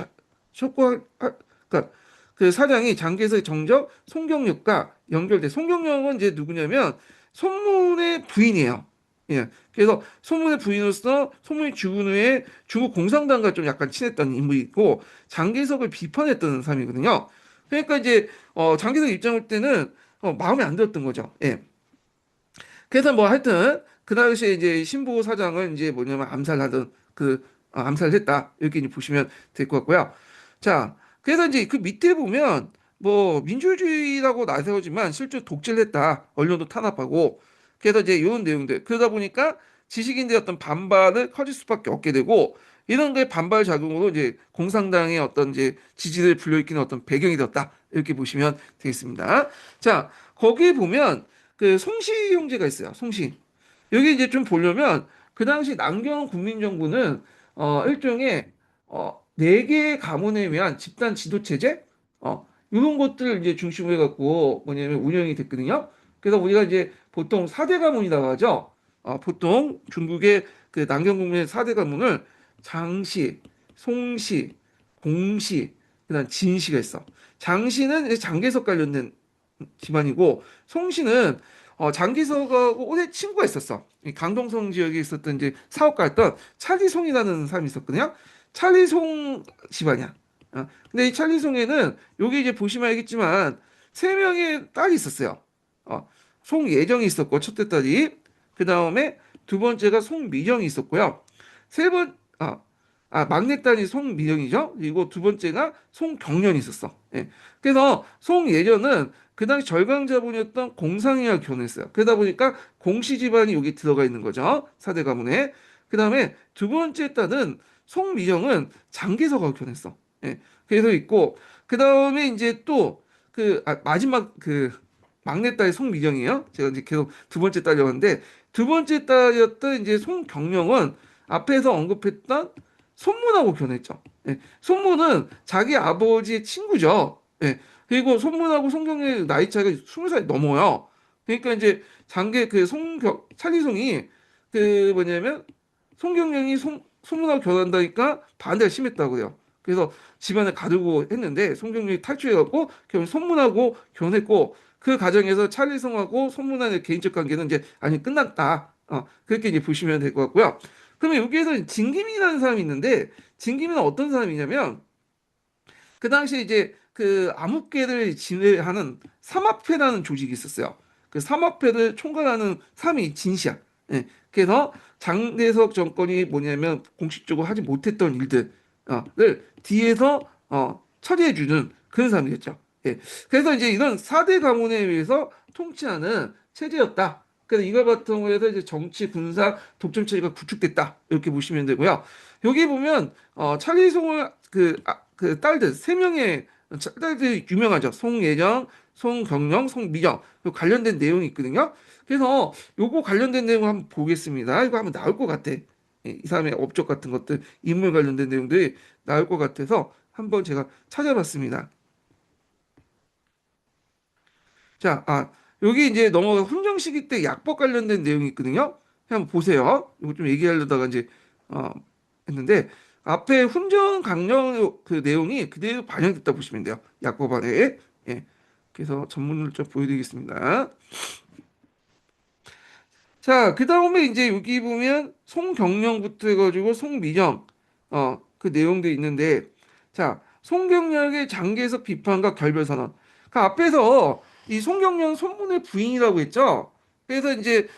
그러니까 그 사장이 장개석의 정적, 송경련과 연결돼. 송경련은 이제 누구냐면 손문의 부인이에요. 예. 그래서 손문의 부인으로서 손문이 죽은 후에 중국 공산당과 좀 약간 친했던 인물이고 장개석을 비판했던 사람이거든요. 그러니까 이제 장개석 입장 올 때는 마음에 안 들었던 거죠. 예. 그래서 뭐 하여튼 그 당시에 이제 신보 사장을 이제 뭐냐면 암살하던 암살했다 이렇게 이제 보시면 될 것 같고요. 자, 그래서 이제 그 밑에 보면 뭐 민주주의라고 나세우지만 실제 독재를 했다. 언론도 탄압하고 그래서 이제 이런 내용들 그러다 보니까 지식인들의 어떤 반발을 커질 수밖에 없게 되고 이런 게 반발 작용으로 이제 공산당의 어떤 이제 지지를 불러일으키는 어떤 배경이 되었다 이렇게 보시면 되겠습니다. 자, 거기에 보면 그 송시 형제가 있어요. 송시. 여기 이제 좀 보려면 그 당시 남경 국민정부는 일종의 네 개의 가문에 의한 집단 지도 체제 이런 것들을 이제 중심으로 해갖고 뭐냐면 운영이 됐거든요. 그래서 우리가 이제 보통 4대 가문이라고 하죠. 보통 중국의 그 남경 국민의 4대 가문을 장씨, 송씨, 공씨, 그다음 진씨가 있어. 장씨는 이제 장개석 관련된 집안이고 송씨는 장기석하고 오래 친구가 있었어. 이 강동성 지역에 있었던 이제 사업가였던 찰리송이라는 사람이 있었거든요. 찰리송 집안이야. 근데 이 찰리송에는 여기 이제 보시면 알겠지만 세 명의 딸이 있었어요. 송예정이 있었고 첫째 딸이 그 다음에 두 번째가 송미정이 있었고요. 세 번, 막내 딸이 송미정이죠. 그리고 두 번째가 송경련이 있었어. 예. 그래서 송예정은 그 당시 절강자본이었던 공상이와 결혼했어요. 그러다 보니까 공씨 집안이 여기 들어가 있는 거죠. 사대 가문에. 그 다음에 두 번째 딸은 송미정은 장개석하고 결혼했어. 예. 그래서 있고 그 다음에 이제 또 마지막 막내딸이 송미정이에요. 제가 이제 계속 두 번째 딸이었는데 두 번째 딸이었던 이제 송경령은 앞에서 언급했던 손문하고 결혼했죠. 예. 손문은 자기 아버지의 친구죠. 예. 그리고 손문하고 송경의 나이 차이가 20살 넘어요. 그러니까 이제 찰리송이 뭐냐면 송경령이 손문하고 결혼한다니까 반대가 심했다고요. 그래서 집안을 가두고 했는데 송경령이 탈출해갖고 결국 손문하고 결혼했고 그 과정에서 찰리송하고 손문화의 개인적 관계는 이제 아니 끝났다. 그렇게 이제 보시면 될 것 같고요. 그러면 여기에서 진기민이라는 사람이 있는데 진기민은 어떤 사람이냐면 그 당시에 이제 그 암흑계를 진행하는 삼합회라는 조직이 있었어요. 그 삼합회를 총괄하는 사람이 진시야. 예. 그래서 장개석 정권이 뭐냐면 공식적으로 하지 못했던 일들을 뒤에서 처리해주는 그런 사람이었죠. 예. 그래서 이제 이런 4대 가문에 의해서 통치하는 체제였다. 그래서 이걸 바탕으로 해서 이제 정치, 군사, 독점 체제가 구축됐다. 이렇게 보시면 되고요. 여기 보면 찰리송을 그 딸들 세 명의 딸들이 유명하죠. 송예정, 송경영, 송미정 관련된 내용이 있거든요. 그래서 요거 관련된 내용 한번 보겠습니다. 이거 한번 나올 것 같아. 예, 이 사람의 업적 같은 것들, 인물 관련된 내용들이 나올 것 같아서 한번 제가 찾아봤습니다. 자, 여기 이제 넘어가 훈정 시기 때 약법 관련된 내용이 있거든요. 한번 보세요. 이거 좀 얘기하려다가 이제 어, 했는데 앞에 훈정 강령 그 내용이 그대로 반영됐다 보시면 돼요. 약법 안에. 예. 그래서 전문을 좀 보여드리겠습니다. 자, 그 다음에 이제 여기 보면 송경령부터 해가지고 송미정, 그 내용도 있는데, 자, 송경령의 장개석 비판과 결별선언. 그 앞에서 이 송경령 손문의 부인이라고 했죠. 그래서 이제,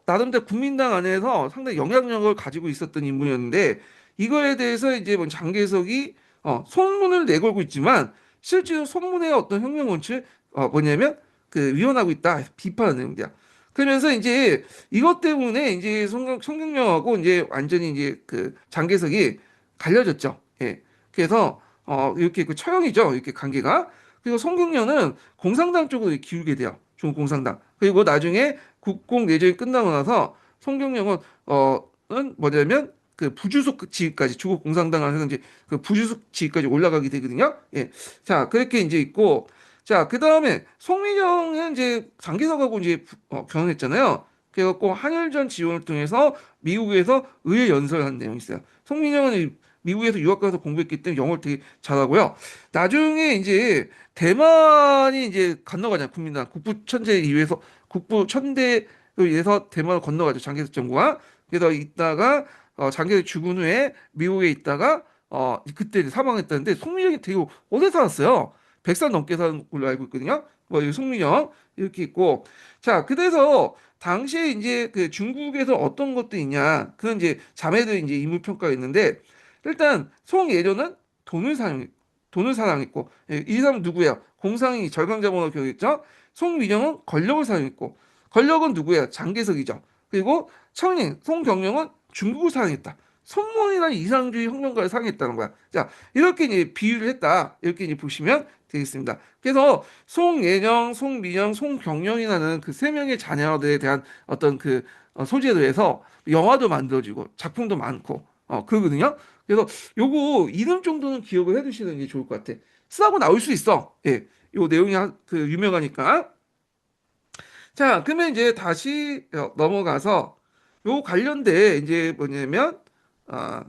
나름대로 국민당 안에서 상당히 영향력을 가지고 있었던 인물이었는데, 이거에 대해서 이제 뭐 장개석이, 손문을 내걸고 있지만, 실제로 손문의 어떤 혁명 원칙을, 뭐냐면, 위헌하고 있다. 비판하는 내용이야. 그러면서 이제 이것 때문에 이제 송경영하고 이제 완전히 이제 그 장개석이 갈려졌죠. 예. 그래서 이렇게 그 처형이죠. 이렇게 관계가. 그리고 송경련은 공산당 쪽으로 기울게 돼요. 중국 공산당. 그리고 나중에 국공 내전이 끝나고 나서 송경련은 은 뭐냐면 그 부주석 지위까지 중국 공산당 안에서 이제 그 부주석 지위까지 올라가게 되거든요. 예. 자, 그렇게 이제 있고 자, 그 다음에 송민영은 이제 장기석하고 이제 결혼했잖아요. 그래갖고 한일전 지원을 통해서 미국에서 의회 연설한 내용이 있어요. 송민영은 미국에서 유학 가서 공부했기 때문에 영어를 되게 잘하고요. 나중에 이제 대만이 이제 건너가잖아요. 국민당 국부 천재 이후에서 국부 천대에 의해서 대만을 건너가죠. 장개석 정부가. 그래서 있다가 장개석이 죽은 후에 미국에 있다가 그때 사망했다는데 송민영이 되게 오래 살았어요. 100살 넘게 산 걸로 알고 있거든요. 뭐, 이 송민영, 이렇게 있고. 자, 그래서, 당시에 이제 그 중국에서 어떤 것도 있냐. 그런 이제 자매들 이제 인물평가가 있는데, 일단, 송예조는 돈을 사용, 돈을 사랑했고, 예, 이 사람은 누구예요? 공상이 절강자본으로 교육했죠? 송민영은 권력을 사용했고, 권력은 누구예요? 장개석이죠. 그리고 청인, 송경영은 중국을 사용했다. 손문이라는 이상주의 혁명가를 사용했다는 거야. 자, 이렇게 이제 비유를 했다. 이렇게 이제 보시면 되겠습니다. 그래서 송예정, 송민영, 송경영이라는 그 세 명의 자녀들에 대한 어떤 그 소재로 해서 영화도 만들어지고 작품도 많고 그러거든요. 그래서 요거 이름 정도는 기억을 해두시는 게 좋을 것 같아. 쓰라고 나올 수 있어. 예, 요 내용이 그 유명하니까. 자, 그러면 이제 다시 넘어가서 요 관련돼 이제 뭐냐면 아,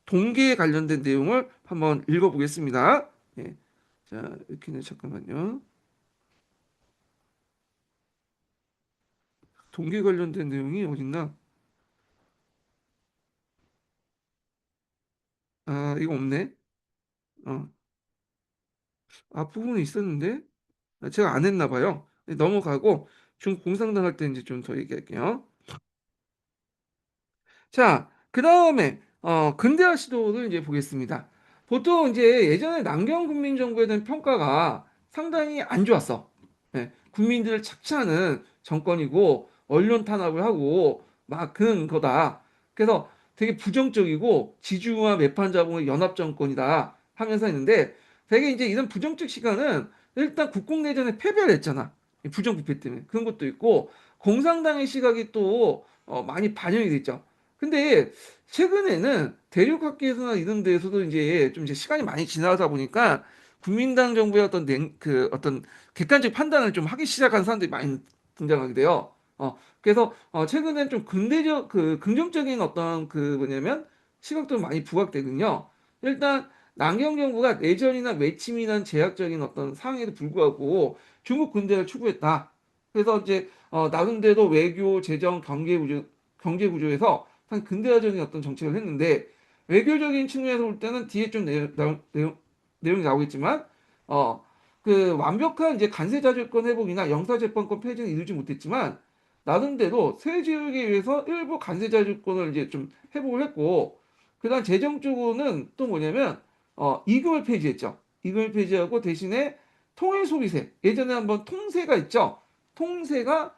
동계에 관련된 내용을 한번 읽어보겠습니다. 예. 자, 이렇게는 잠깐만요. 동계 관련된 내용이 어딨나? 이거 없네. 어, 앞부분에 있었는데 제가 안 했나 봐요. 넘어가고 중국 공산당 할 때 이제 좀 더 얘기할게요. 자, 그 다음에 근대화 시도를 이제 보겠습니다. 보통 이제 예전에 남경 국민정부에 대한 평가가 상당히 안 좋았어. 네, 국민들을 착취하는 정권이고 언론 탄압을 하고 막 그런 거다. 그래서 되게 부정적이고 지주와 매판 자본의 연합 정권이다 하면서 했는데 되게 이제 이런 부정적 시각은 일단 국共내전에 패배를 했잖아. 이 부정부패 때문에 그런 것도 있고 공산당의 시각이 또 많이 반영이 됐죠. 근데 최근에는 대륙학계에서나 이런 데에서도 이제 좀 이제 시간이 많이 지나다 보니까 국민당 정부의 그 어떤 객관적 판단을 좀 하기 시작한 사람들이 많이 등장하게 돼요. 그래서 최근엔 좀 근대적 그 긍정적인 어떤 그 뭐냐면 시각도 많이 부각되거든요. 일단 남경 정부가 내전이나 외침이란 제약적인 어떤 상황에도 불구하고 중국 근대를 추구했다. 그래서 이제 나름대로 외교, 재정, 경제 구조에서 한 근대화적인 어떤 정책을 했는데 외교적인 측면에서 볼 때는 뒤에 좀 내용이 나오겠지만 그 완벽한 이제 관세자주권 회복이나 영사재판권 폐지는 이루지 못했지만 나름대로 세지우기 위해서 일부 관세 자주권을 이제 좀 회복을 했고, 그다음 재정적으로는 또 뭐냐면 이금을 폐지했죠. 이금을 폐지하고 대신에 통일 소비세, 예전에 한번 통세가 있죠. 통세가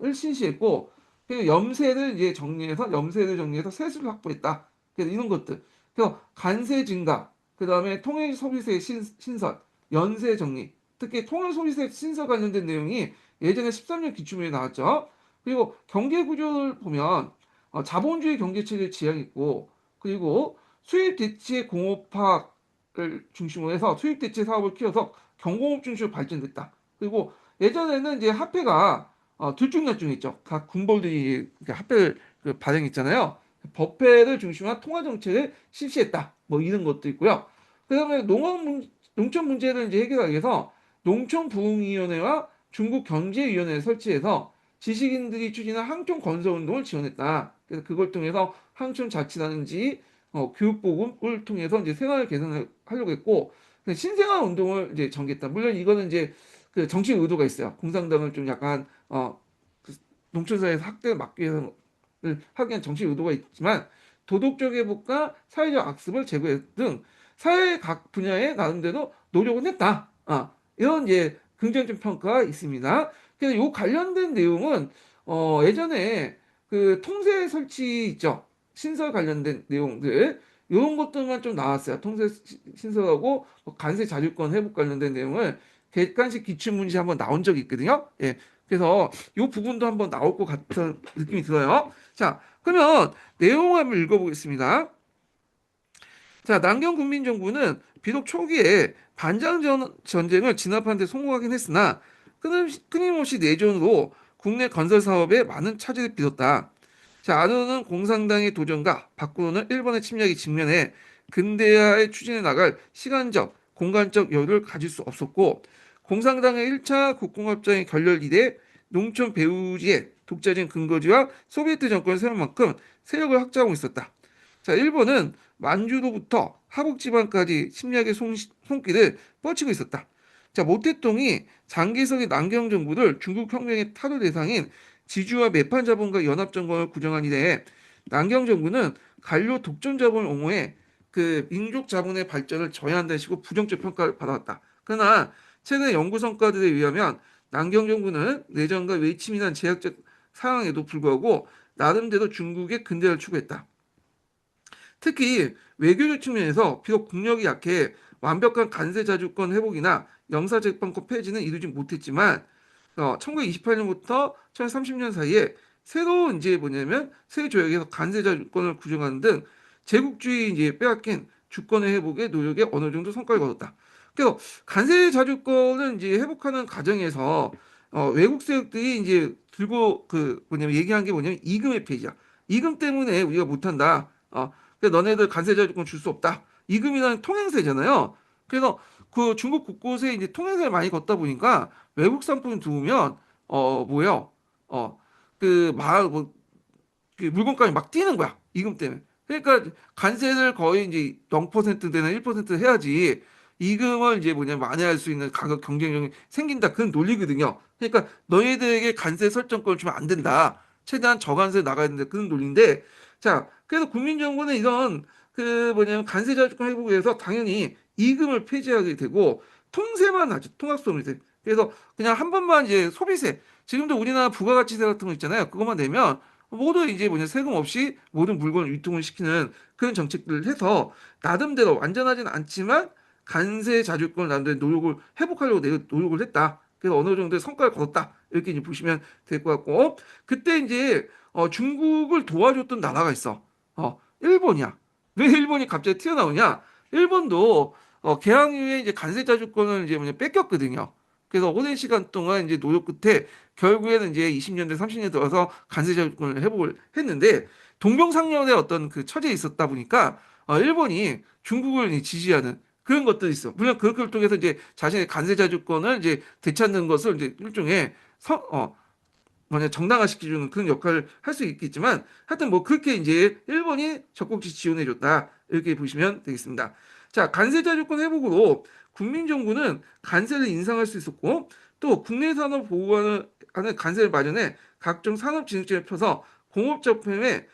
을 실시했고, 그리고 염세를 정리해서 세수를 확보했다. 그래서 이런 것들. 그래서 관세 증가, 그다음에 통일 소비세 신설, 연세 정리, 특히 통일 소비세 신설 관련된 내용이 예전에 13년 기출문제 나왔죠. 그리고 경제 구조를 보면 자본주의 경제 체제 지향했고, 그리고 수입 대체 공업화를 중심으로 해서 수입 대체 사업을 키워서 경공업 중심으로 발전됐다. 그리고 예전에는 이제 화폐가 들쭉날쭉했죠. 각 군벌들이 화폐를 발행했잖아요. 법회를 중심으로 한 통화 정책을 실시했다. 뭐 이런 것도 있고요. 그다음에 농촌 문제를 이제 해결하기 위해서 농촌부흥위원회와 중국경제위원회를 설치해서 지식인들이 추진한 항촌 건설 운동을 지원했다. 그래서 그걸 통해서 항촌 자치라든지 교육복음을 통해서 이제 생활을 개선하려고 했고, 신생아 운동을 이제 전개했다. 물론 이거는 이제 그 정치 의도가 있어요. 공산당을 좀 약간 그 농촌사회에서 학대를 막기 위해서 하기 위한 정치 의도가 있지만, 도덕적 회복과 사회적 악습을 제거해 등 사회 각 분야에 나름대로 노력은 했다. 이런 이제 긍정적 평가가 있습니다. 그래서 요 관련된 내용은 예전에 그 통세 설치 있죠. 신설 관련된 내용들 이런 것들만 좀 나왔어요. 통세 신설하고 관세 자주권 회복 관련된 내용을 객관식 기출문제 한번 나온 적이 있거든요. 예. 그래서 이 부분도 한번 나올 것 같은 느낌이 들어요. 자, 그러면 내용 한번 읽어보겠습니다. 자, 남경 국민정부는 비록 초기에 반장 전쟁을 진압하는 데 성공하긴 했으나 끊임없이 내전으로 국내 건설 사업에 많은 차질을 빚었다. 자, 안으로는 공산당의 도전과 밖으로는 일본의 침략이 직면해 근대화에 추진해 나갈 시간적, 공간적 여유를 가질 수 없었고, 공산당의 1차 국공합작의 결렬 이래 농촌 배후지의 독자적인 근거지와 소비에트 정권을 세울 만큼 세력을 확장하고 있었다. 자, 일본은 만주로부터 하북지방까지 침략의 손길을 뻗치고 있었다. 자, 모택동이 장기석의 남경 정부를 중국 혁명의 타도 대상인 지주와 매판 자본과 연합 정권을 구정한 이래 남경 정부는 관료 독점 자본을 옹호해 그 민족 자본의 발전을 저해한다는 식으로 부정적 평가를 받아왔다. 그러나 최근 연구 성과들에 의하면 남경 정부는 내전과 외침이란 제약적 상황에도 불구하고 나름대로 중국의 근대화를 추구했다. 특히 외교적 측면에서 비록 국력이 약해 완벽한 관세 자주권 회복이나 영사재판권 폐지는 이루지 못했지만 1928년부터 1930년 사이에 새로운 이제 뭐냐면 새 조약에서 관세 자주권을 구정하는 등 제국주의 이제 빼앗긴 주권의 회복에 노력에 어느 정도 성과를 거뒀다. 그래서 관세 자주권을 이제 회복하는 과정에서 외국 세력들이 이제 들고 그 뭐냐면 얘기한 게 뭐냐면 이금의 폐지야. 이금 때문에 우리가 못한다. 그래서 너네들 관세 자주권 줄 수 없다. 이금이라는 통행세잖아요. 그래서 그 중국 곳곳에 이제 통행세를 많이 걷다 보니까 외국 상품 들어오면 뭐요? 그 물건값이 막 뛰는 거야. 이금 때문에. 그러니까 관세를 거의 이제 0%대나 1% 해야지 이금을 이제 뭐냐면 만회할 수 있는 가격 경쟁력이 생긴다. 그런 논리거든요. 그러니까 너희들에게 관세 설정권을 주면 안 된다. 최대한 저관세 나가야 된다. 그런 논리인데, 자, 그래서 국민정부는 이런 그 뭐냐면 관세 자주권 회복을 위해서 당연히 이금을 폐지하게 되고 통세만 하죠. 통합소비세. 그래서 그냥 한 번만 이제 소비세. 지금도 우리나라 부가가치세 같은 거 있잖아요. 그것만 내면 모두 이제 뭐냐 세금 없이 모든 물건을 유통을 시키는 그런 정책들을 해서 나름대로 완전하진 않지만 관세 자주권을 나름대로 노력을 회복하려고 노력을 했다. 그래서 어느 정도의 성과를 거뒀다. 이렇게 이제 보시면 될 것 같고, 그때 이제 중국을 도와줬던 나라가 있어. 일본이야. 왜 일본이 갑자기 튀어나오냐? 일본도 개항 이후에 이제 관세 자주권을 이제 뭐냐 뺏겼거든요. 그래서 오랜 시간 동안 이제 노력 끝에 결국에는 이제 20년대 30년대 들어서 관세 자주권을 회복을 했는데, 동병상련의 어떤 그 처지에 있었다 보니까 일본이 중국을 지지하는 그런 것들이 있어. 물론 그걸 통해서 이제 자신의 관세 자주권을 이제 되찾는 것을 이제 일종의 뭐냐 정당화시켜주는 그런 역할을 할 수 있겠지만, 하여튼 뭐 그렇게 이제 일본이 적극적으로 지원해줬다, 이렇게 보시면 되겠습니다. 자, 관세 자주권 회복으로 국민정부는 관세를 인상할 수 있었고, 또 국내 산업 보호하는 관세를 마련해 각종 산업 진흥제를 펴서 공업 제품에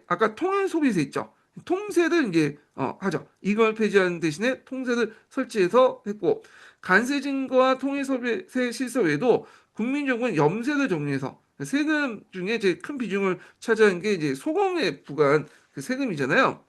아까 통일 소비세 있죠. 통세를 이제 하죠. 이걸 폐지하는 대신에 통세를 설치해서 했고 관세 증거와 통일 소비세 실서 외에도 국민정부는 염세를 정리해서 세금 중에 이제 큰 비중을 차지하는 게 이제 소금에 부과한 그 세금이잖아요.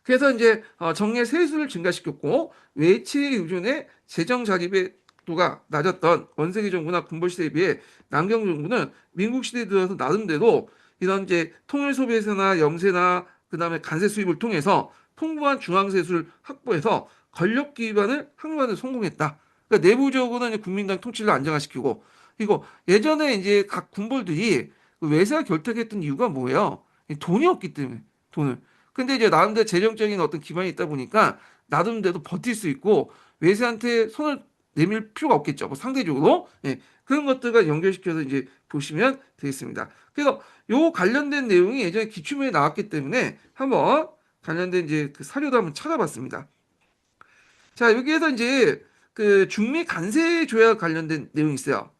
그래서 이제 정례 세수를 증가시켰고 외채 의존의 재정 자립도가 낮았던 원세기 정부나 군벌 시대에 비해 남경 정부는 민국 시대에 들어서 나름대로 이런 이제 통일 소비세나 염세나 그다음에 관세 수입을 통해서 풍부한 중앙 세수를 확보해서 권력 기반을 확보하는 데 성공했다. 그러니까 내부적으로는 국민당 통치를 안정화시키고 그리고 예전에 이제 각 군벌들이 그 외세와 결탁했던 이유가 뭐예요? 돈이 없기 때문에 돈을. 근데 이제 나름대로 재정적인 어떤 기반이 있다 보니까 나름대로 버틸 수 있고 외세한테 손을 내밀 필요가 없겠죠. 뭐 상대적으로. 예. 그런 것들과 연결시켜서 이제 보시면 되겠습니다. 그래서 요 관련된 내용이 예전에 기출문에 나왔기 때문에 한번 관련된 이제 그 사료도 한번 찾아봤습니다. 자, 여기에서 이제 그 중미 관세 조약 관련된 내용이 있어요.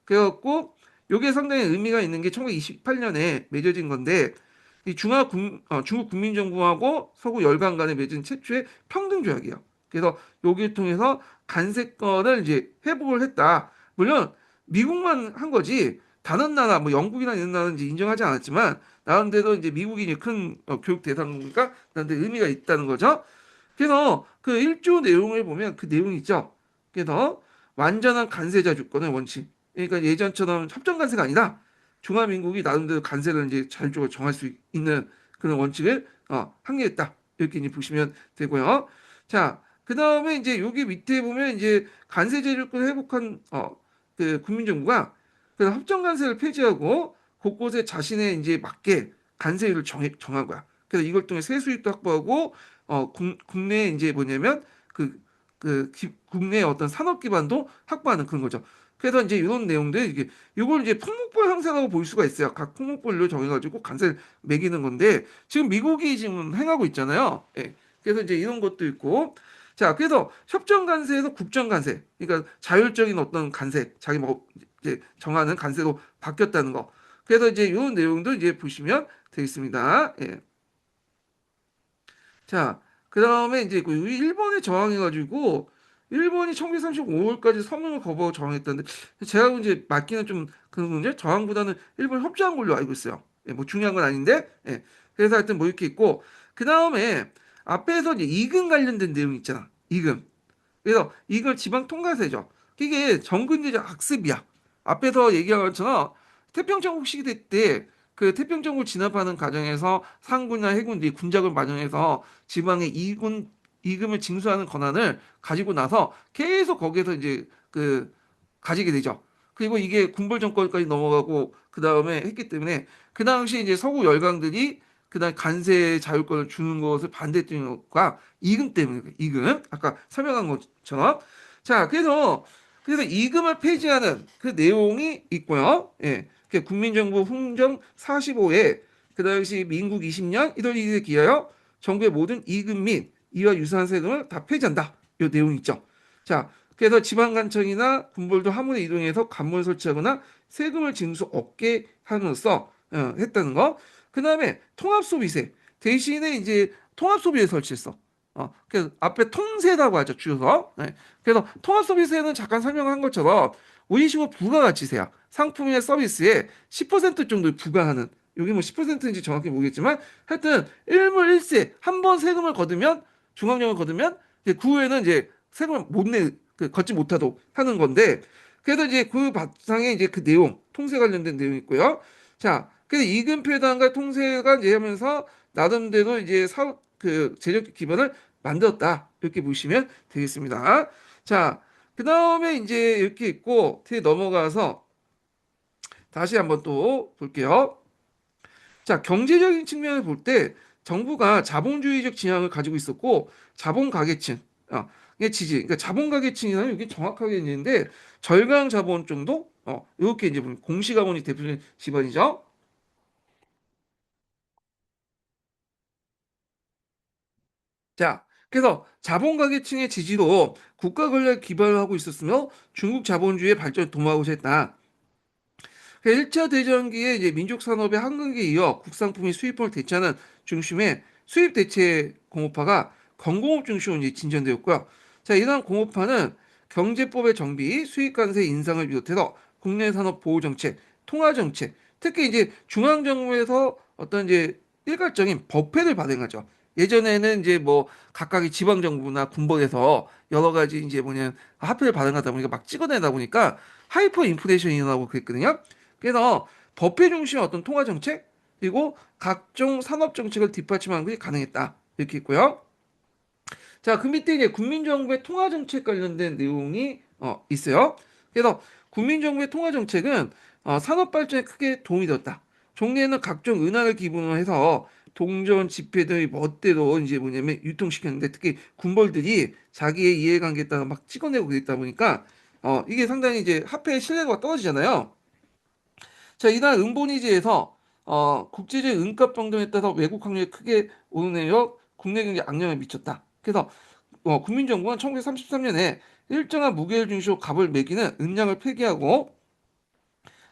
그래갖고 요게 상당히 의미가 있는 게 1928년에 맺어진 건데 이 중국 국민정부하고 서구 열강 간에 맺은 최초의 평등 조약이에요. 그래서 여기를 통해서 관세권을 이제 회복을 했다. 물론 미국만 한 거지 다른 나라 뭐 영국이나 이런 나라는 이제 인정하지 않았지만 나름대로 이제 미국이 이제 큰 교육 대상국이니까 나름대로 의미가 있다는 거죠. 그래서 그 1조 내용을 보면 그 내용이 있죠. 그래서 완전한 관세자 주권의 원칙. 그러니까 예전처럼 협정 관세가 아니라 중화민국이 나름대로 관세를 이제 자율적으로 정할 수 있는 그런 원칙을 확립했다. 이렇게 이제 보시면 되고요. 자, 그 다음에 이제 여기 밑에 보면 이제 관세 제일권을 회복한 그 국민정부가 그 협정 관세를 폐지하고 곳곳에 자신의 이제 맞게 관세율을 정한 거야. 그래서 이걸 통해 세수입도 확보하고 국내에 이제 뭐냐면 국내의 어떤 산업 기반도 확보하는 그런 거죠. 그래서 이제 이런 내용들 이게 이걸 이제 품목별 형태라고 볼 수가 있어요. 각 품목별로 정해가지고 관세를 매기는 건데 지금 미국이 지금 행하고 있잖아요. 예. 그래서 이제 이런 것도 있고 자 그래서 협정 관세에서 국정 관세 그러니까 자율적인 어떤 관세 자기 뭐 이제 정하는 관세로 바뀌었다는 거. 그래서 이제 이런 내용도 이제 보시면 되겠습니다. 예. 자, 그 다음에 이제 그 일본에 저항해가지고 일본이 1935월까지 서명을 거부하고 저항했다는데 제가 이제 맞기는 좀 그런 건데 저항보다는 일본 협조한 걸로 알고 있어요. 예, 뭐 중요한 건 아닌데 예. 그래서 하여튼 뭐 이렇게 있고 그 다음에 앞에서 이제 이금 관련된 내용 있잖아. 이금. 그래서 이걸 지방 통과세죠. 이게 정근제적 학습이야. 앞에서 얘기한 것처럼 태평천국 시대 때 그 태평천국을 진압하는 과정에서 상군이나 해군들이 군작을 마련해서 지방의 이금을 징수하는 권한을 가지고 나서 계속 거기에서 이제 그 가지게 되죠. 그리고 이게 군벌 정권까지 넘어가고 그 다음에 했기 때문에 그 당시 이제 서구 열강들이 그다음 관세 자율권을 주는 것을 반대했던 이유가 이금 때문에 이금 아까 설명한 것처럼 자 그래서 이금을 폐지하는 그 내용이 있고요. 예. 그 국민정부 훈정 45에 그 당시 민국 20년 1월 1일에 기하여 정부의 모든 이금 및 이와 유사한 세금을 다 폐지한다. 이 내용이 있죠. 자, 그래서 지방간청이나 군벌도 화물에 이동해서 관문을 설치하거나 세금을 징수 없게 함으로써 했다는 거. 그 다음에 통합소비세 대신에 이제 통합소비세 설치했어. 그래서 앞에 통세라고 하죠 줄여서. 네. 그래서 통합소비세는 잠깐 설명한 것처럼 우리식으로 부가가치세야. 상품이나 서비스에 10% 정도 부과하는. 여기 뭐 10%인지 정확히 모르겠지만 하여튼 일물일세 한 번 세금을 거두면 중앙령을 거두면 이제 그 후에는 이제 세금을 걷지 못하도록 하는 건데 그래서 이제 그 바탕에 이제 그 내용 통세 관련된 내용이 있고요. 자, 그래서 이금폐단과 통세가 이제 하면서 나름대로 이제 사업 그 재정 기반을 만들었다 이렇게 보시면 되겠습니다. 자, 그 다음에 이제 이렇게 있고 뒤에 넘어가서 다시 한번 또 볼게요. 자, 경제적인 측면을 볼 때 정부가 자본주의적 지향을 가지고 있었고 자본 가계층, 이게 지지, 그러니까 자본 가계층이라면 이게 정확하게 있는데 절강 자본 정도, 이렇게 이제 보면 공시가본이 대표적인 집안이죠. 자, 그래서 자본 가계층의 지지로 국가 권력 기반을 하고 있었으며 중국 자본주의의 발전을 도모하고자 했다. 그 1차 대전기에 이제 민족 산업의 한국에 이어 국산품의 수입품을 대체하는 중심의 수입 대체 공업화가 건공업 중심으로 이제 진전되었고요. 자, 이러한 공업화는 경제법의 정비, 수입 관세 인상을 비롯해서 국내 산업 보호 정책, 통화 정책, 특히 이제 중앙 정부에서 어떤 이제 일괄적인 법회를 발행하죠. 예전에는 이제 뭐 각각의 지방 정부나 군법에서 여러 가지 이제 뭐냐 화폐를 발행하다 보니까 막 찍어내다 보니까 하이퍼 인플레이션이 일어나고 그랬거든요. 그래서 법회 중심의 어떤 통화 정책 그리고 각종 산업 정책을 뒷받침하는 것이 가능했다 이렇게 있고요. 자, 그 밑에 이제 국민정부의 통화 정책 관련된 내용이 있어요. 그래서 국민정부의 통화 정책은 산업 발전에 크게 도움이 되었다. 종래에는 각종 은하를 기반으로 해서 동전, 지폐 등의 멋대로 이제 뭐냐면 유통시켰는데 특히 군벌들이 자기의 이해관계에 따라 막 찍어내고 그랬다 보니까 이게 상당히 이제 화폐의 신뢰도가 떨어지잖아요. 자, 이날 은본위제에서 국제적 은가 변동에 따라서 외국 환율이 크게 오르내려 국내 경제에 악영향을 미쳤다. 그래서 국민정부는 1933년에 일정한 무게를 중시로 값을 매기는 은량을 폐기하고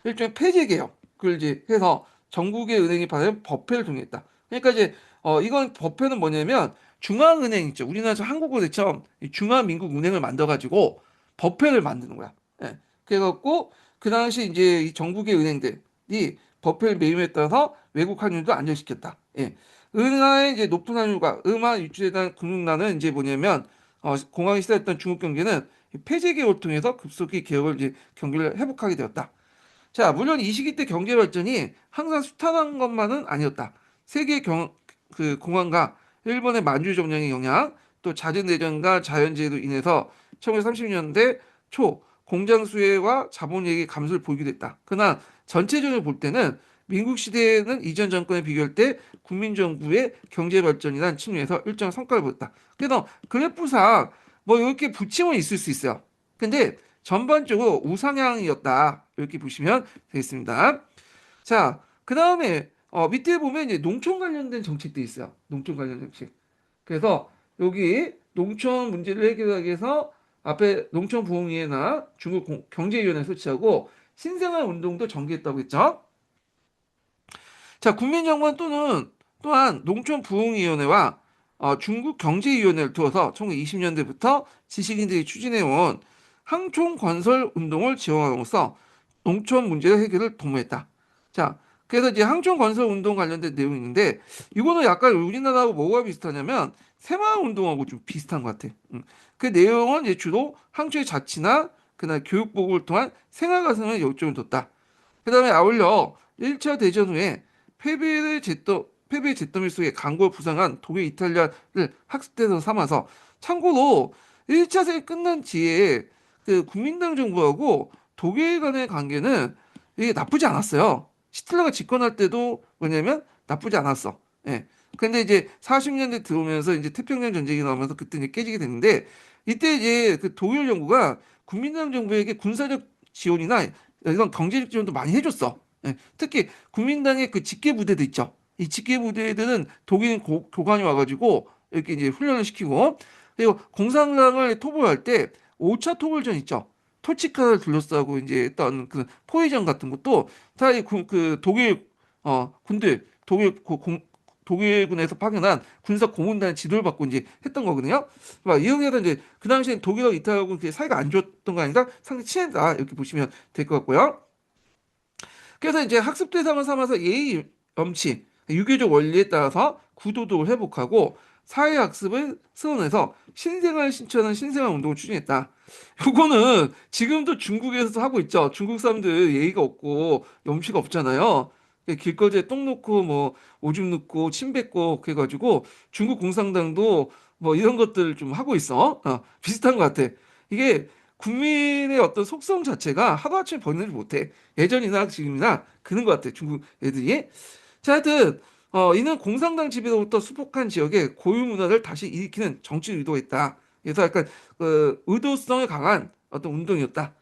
일종의 폐쇄 개혁을 이제 해서 전국의 은행이 발행 법회를 통했다. 그러니까 이제 이건 법회는 뭐냐면 중앙은행 있죠. 우리나라 한국은행처럼 중화민국은행을 만들어가지고 법회를 만드는 거야. 예. 그래갖고 그 당시 이제 이 전국의 은행들이 법회를 매임에 따라서 외국 환율도 안정시켰다. 예. 은하의 이제 높은 환율과 음화 유출에 대한 금융난은 이제 뭐냐면 공황이 시달렸던 중국 경제는 폐쇄 개혁을 통해서 급속히 개혁을 이제 경기를 회복하게 되었다. 자, 물론 이 시기 때 경제 발전이 항상 수탄한 것만은 아니었다. 세계 그 공황과 일본의 만주 정령의 영향, 또 잦은 내전과 자연재해로 인해서 1930년대 초 공장 수혜와 자본력의 감소를 보이기도 했다. 그러나 전체적으로 볼 때는 민국 시대에는 이전 정권에 비교할 때 국민정부의 경제 발전이란 측면에서 일정한 성과를 보였다. 그래서 그래프상 뭐 이렇게 붙임은 있을 수 있어요. 근데 전반적으로 우상향이었다. 이렇게 보시면 되겠습니다. 자, 그 다음에 밑에 보면 이제 농촌 관련된 정책도 있어요. 농촌 관련 정책. 그래서 여기 농촌 문제를 해결하기 위해서 앞에 농촌부흥위원회나 중국 경제위원회 설치하고 신생활 운동도 전개했다고 했죠. 자, 국민정부는 또한 농촌부흥위원회와 중국 경제위원회를 두어서 1920년대부터 지식인들이 추진해온 항촌 건설 운동을 지원함으로써 농촌 문제 해결을 도모했다. 자, 그래서 이제 항촌 건설 운동 관련된 내용이 있는데 이거는 약간 우리나라하고 뭐가 비슷하냐면 새마을 운동하고 좀 비슷한 것 같아. 그 내용은 이제 주로 항촌의 자치나 그날 교육보급을 통한 생활 가능을 요점을 뒀다. 그 다음에 아울러 1차 대전 후에 패배의 잿더미 속에 강국을 부상한 독일 이탈리아를 학습대로 삼아서 참고로 1차 세계 끝난 뒤에 그 국민당 정부하고 독일 간의 관계는 이게 나쁘지 않았어요. 히틀러가 집권할 때도 뭐냐면 나쁘지 않았어. 예. 근데 이제 40년대 들어오면서 이제 태평양 전쟁이 나오면서 그때 이제 깨지게 됐는데 이때 이제 그 독일 정부가 국민당 정부에게 군사적 지원이나 이런 경제적 지원도 많이 해줬어. 예. 특히 국민당의 그 직계 부대도 있죠. 이 직계 부대들은 독일 교관이 와가지고 이렇게 이제 훈련을 시키고 그리고 공산당을 토벌할 때 5차 토벌전 있죠. 토치카를 둘러싸고 이제 했던 그 포위전 같은 것도 다 그 독일 군들 독일군에서 파견한 군사 고문단의 지도를 받고 이제 했던 거거든요. 막 이용해서 이제 그 당시에 독일하고 이탈하고 사이가 안 좋았던 거 아닌가? 상당히 친했다 이렇게 보시면 될 것 같고요. 그래서 이제 학습 대상을 삼아서 예의 엄치, 유교적 원리에 따라서 구도덕을 회복하고 사회 학습을 수원해서 신생활 신천하는 신생활 운동을 추진했다. 요거는 지금도 중국에서도 하고 있죠. 중국 사람들 예의가 없고 염치가 없잖아요. 길거리에 똥 놓고 뭐 오줌 놓고 침 뱉고 그래가지고 중국 공산당도 뭐 이런 것들을 좀 하고 있어. 비슷한 것 같아. 이게 국민의 어떤 속성 자체가 하루아침에 번지지 못해. 예전이나 지금이나 그런 것 같아. 중국 애들이. 자, 하여튼 이는 공산당 지배로부터 수복한 지역의 고유 문화를 다시 일으키는 정치 의도가 있다. 그래서 약간 그 의도성이 강한 어떤 운동이었다.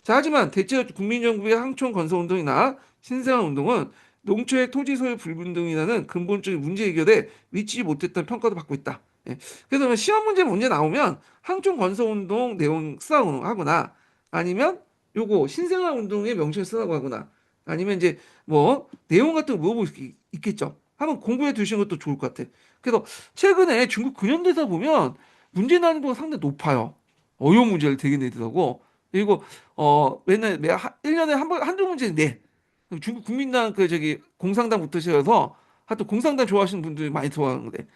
자, 하지만 대체 국민정부의 항촌 건설 운동이나 신생활 운동은 농촌의 토지 소유 불균등이라는 근본적인 문제 해결에 미치지 못했다는 평가도 받고 있다. 예. 그래서 시험 문제 나오면 항촌 건설 운동 내용 쓰라고 하거나 아니면 요거 신생활 운동의 명칭을 쓰라고 하거나 아니면 이제 뭐 내용 같은 거 물어볼 수 있겠죠. 한번 공부해 두시는 것도 좋을 것 같아. 그래서 최근에 중국 근현대사 보면 문제 난이도가 상당히 높아요. 어려운 문제를 되게 내더라고. 그리고 맨날 1년에 한 번, 한두 문제 내. 중국 국민당 그 저기 공산당부터 시작해서 하여튼 공산당 좋아하시는 분들이 많이 들어가는데.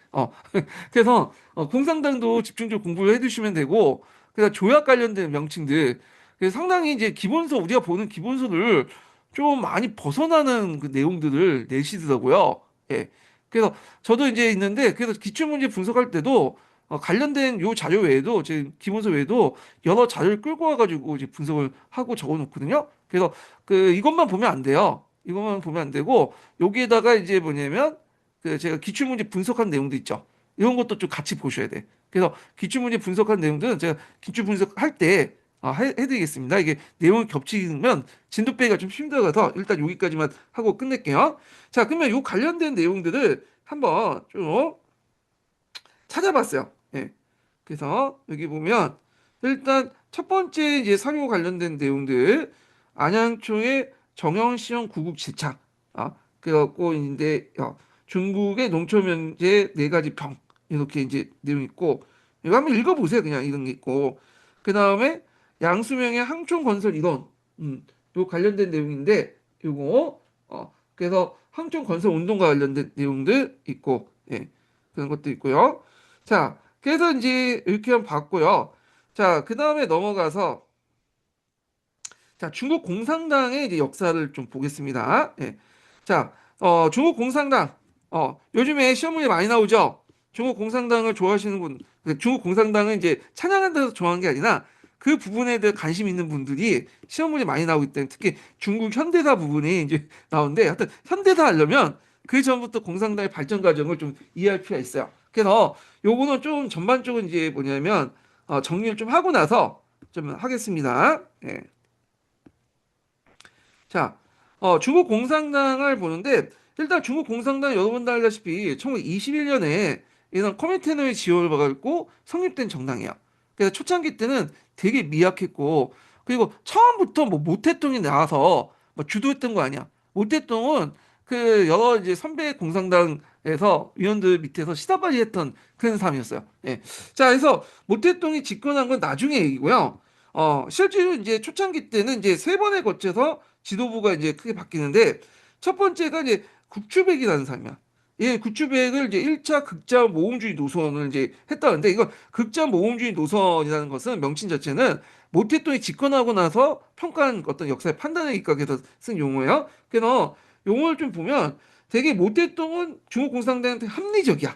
그래서 공산당도 집중적으로 공부를 해두시면 되고, 그래서 조약 관련된 명칭들, 그래서 상당히 이제 기본서 우리가 보는 기본서를 좀 많이 벗어나는 그 내용들을 내시더라고요. 예. 그래서 저도 이제 있는데 그래서 기출문제 분석할 때도 관련된 요 자료 외에도 제 기본서 외에도 여러 자료를 끌고 와가지고 이제 분석을 하고 적어놓거든요. 그래서 그 이것만 보면 안 돼요. 이것만 보면 안 되고 여기에다가 이제 뭐냐면 그 제가 기출문제 분석한 내용도 있죠. 이런 것도 좀 같이 보셔야 돼. 그래서 기출문제 분석한 내용들은 제가 기출 분석할 때 해드리겠습니다. 이게 내용이 겹치면 진도 빼기가 좀 힘들어서 일단 여기까지만 하고 끝낼게요. 자, 그러면 요 관련된 내용들을 한번 좀 찾아봤어요. 예. 그래서 여기 보면 일단 첫 번째 이제 사료 관련된 내용들 안양초의 정형시형 구국 질차 그래갖고 이제 중국의 농촌 면제 네 가지 병 이렇게 이제 내용 있고 이거 한번 읽어보세요. 그냥 이런 게 있고 그 다음에 양수명의 항촌 건설 이론 요 관련된 내용인데 요거 그래서 항촌 건설 운동과 관련된 내용들 있고 예 그런 것도 있고요. 자, 그래서 이제 이렇게 한번 봤고요. 자, 그 다음에 넘어가서 자, 중국 공산당의 이제 역사를 좀 보겠습니다. 예. 자, 중국 공산당, 요즘에 시험 문제 많이 나오죠? 중국 공산당을 좋아하시는 분, 중국 공산당은 이제 찬양한다고 좋아하는 게 아니라 그 부분에 대해 관심 있는 분들이 시험 문제 많이 나오기 때문에 특히 중국 현대사 부분이 이제 나오는데 하여튼 현대사 하려면 그 전부터 공산당의 발전 과정을 좀 이해할 필요가 있어요. 그래서 요거는 좀 전반적으로 이제 뭐냐면 정리를 좀 하고 나서 좀 하겠습니다. 예. 자, 중국 공산당을 보는데 일단 중국 공산당 여러분도 알다시피 1921년에 이런 커민테너의 지원을 받았고 성립된 정당이에요. 그래서 초창기 때는 되게 미약했고 그리고 처음부터 뭐 모태통이 나와서 뭐 주도했던 거 아니야. 모태통은 그 여러 이제 선배 공산당에서 위원들 밑에서 시다발이했던 그런 사람이었어요. 예. 자, 그래서 모태통이 집권한 건 나중에 얘기고요. 실제로 이제 초창기 때는 이제 세 번에 거쳐서 지도부가 이제 크게 바뀌는데 첫 번째가 이제 국주백이라는 사람이야. 예, 국주백을 이제 1차 극자 모험주의 노선을 이제 했다는데 이거 극자 모험주의 노선이라는 것은 명칭 자체는 모태똥이 집권하고 나서 평가한 어떤 역사의 판단에 입각해서 쓴 용어예요. 그래서 용어를 좀 보면 되게 모태똥은 중국 공산당한테 합리적이야.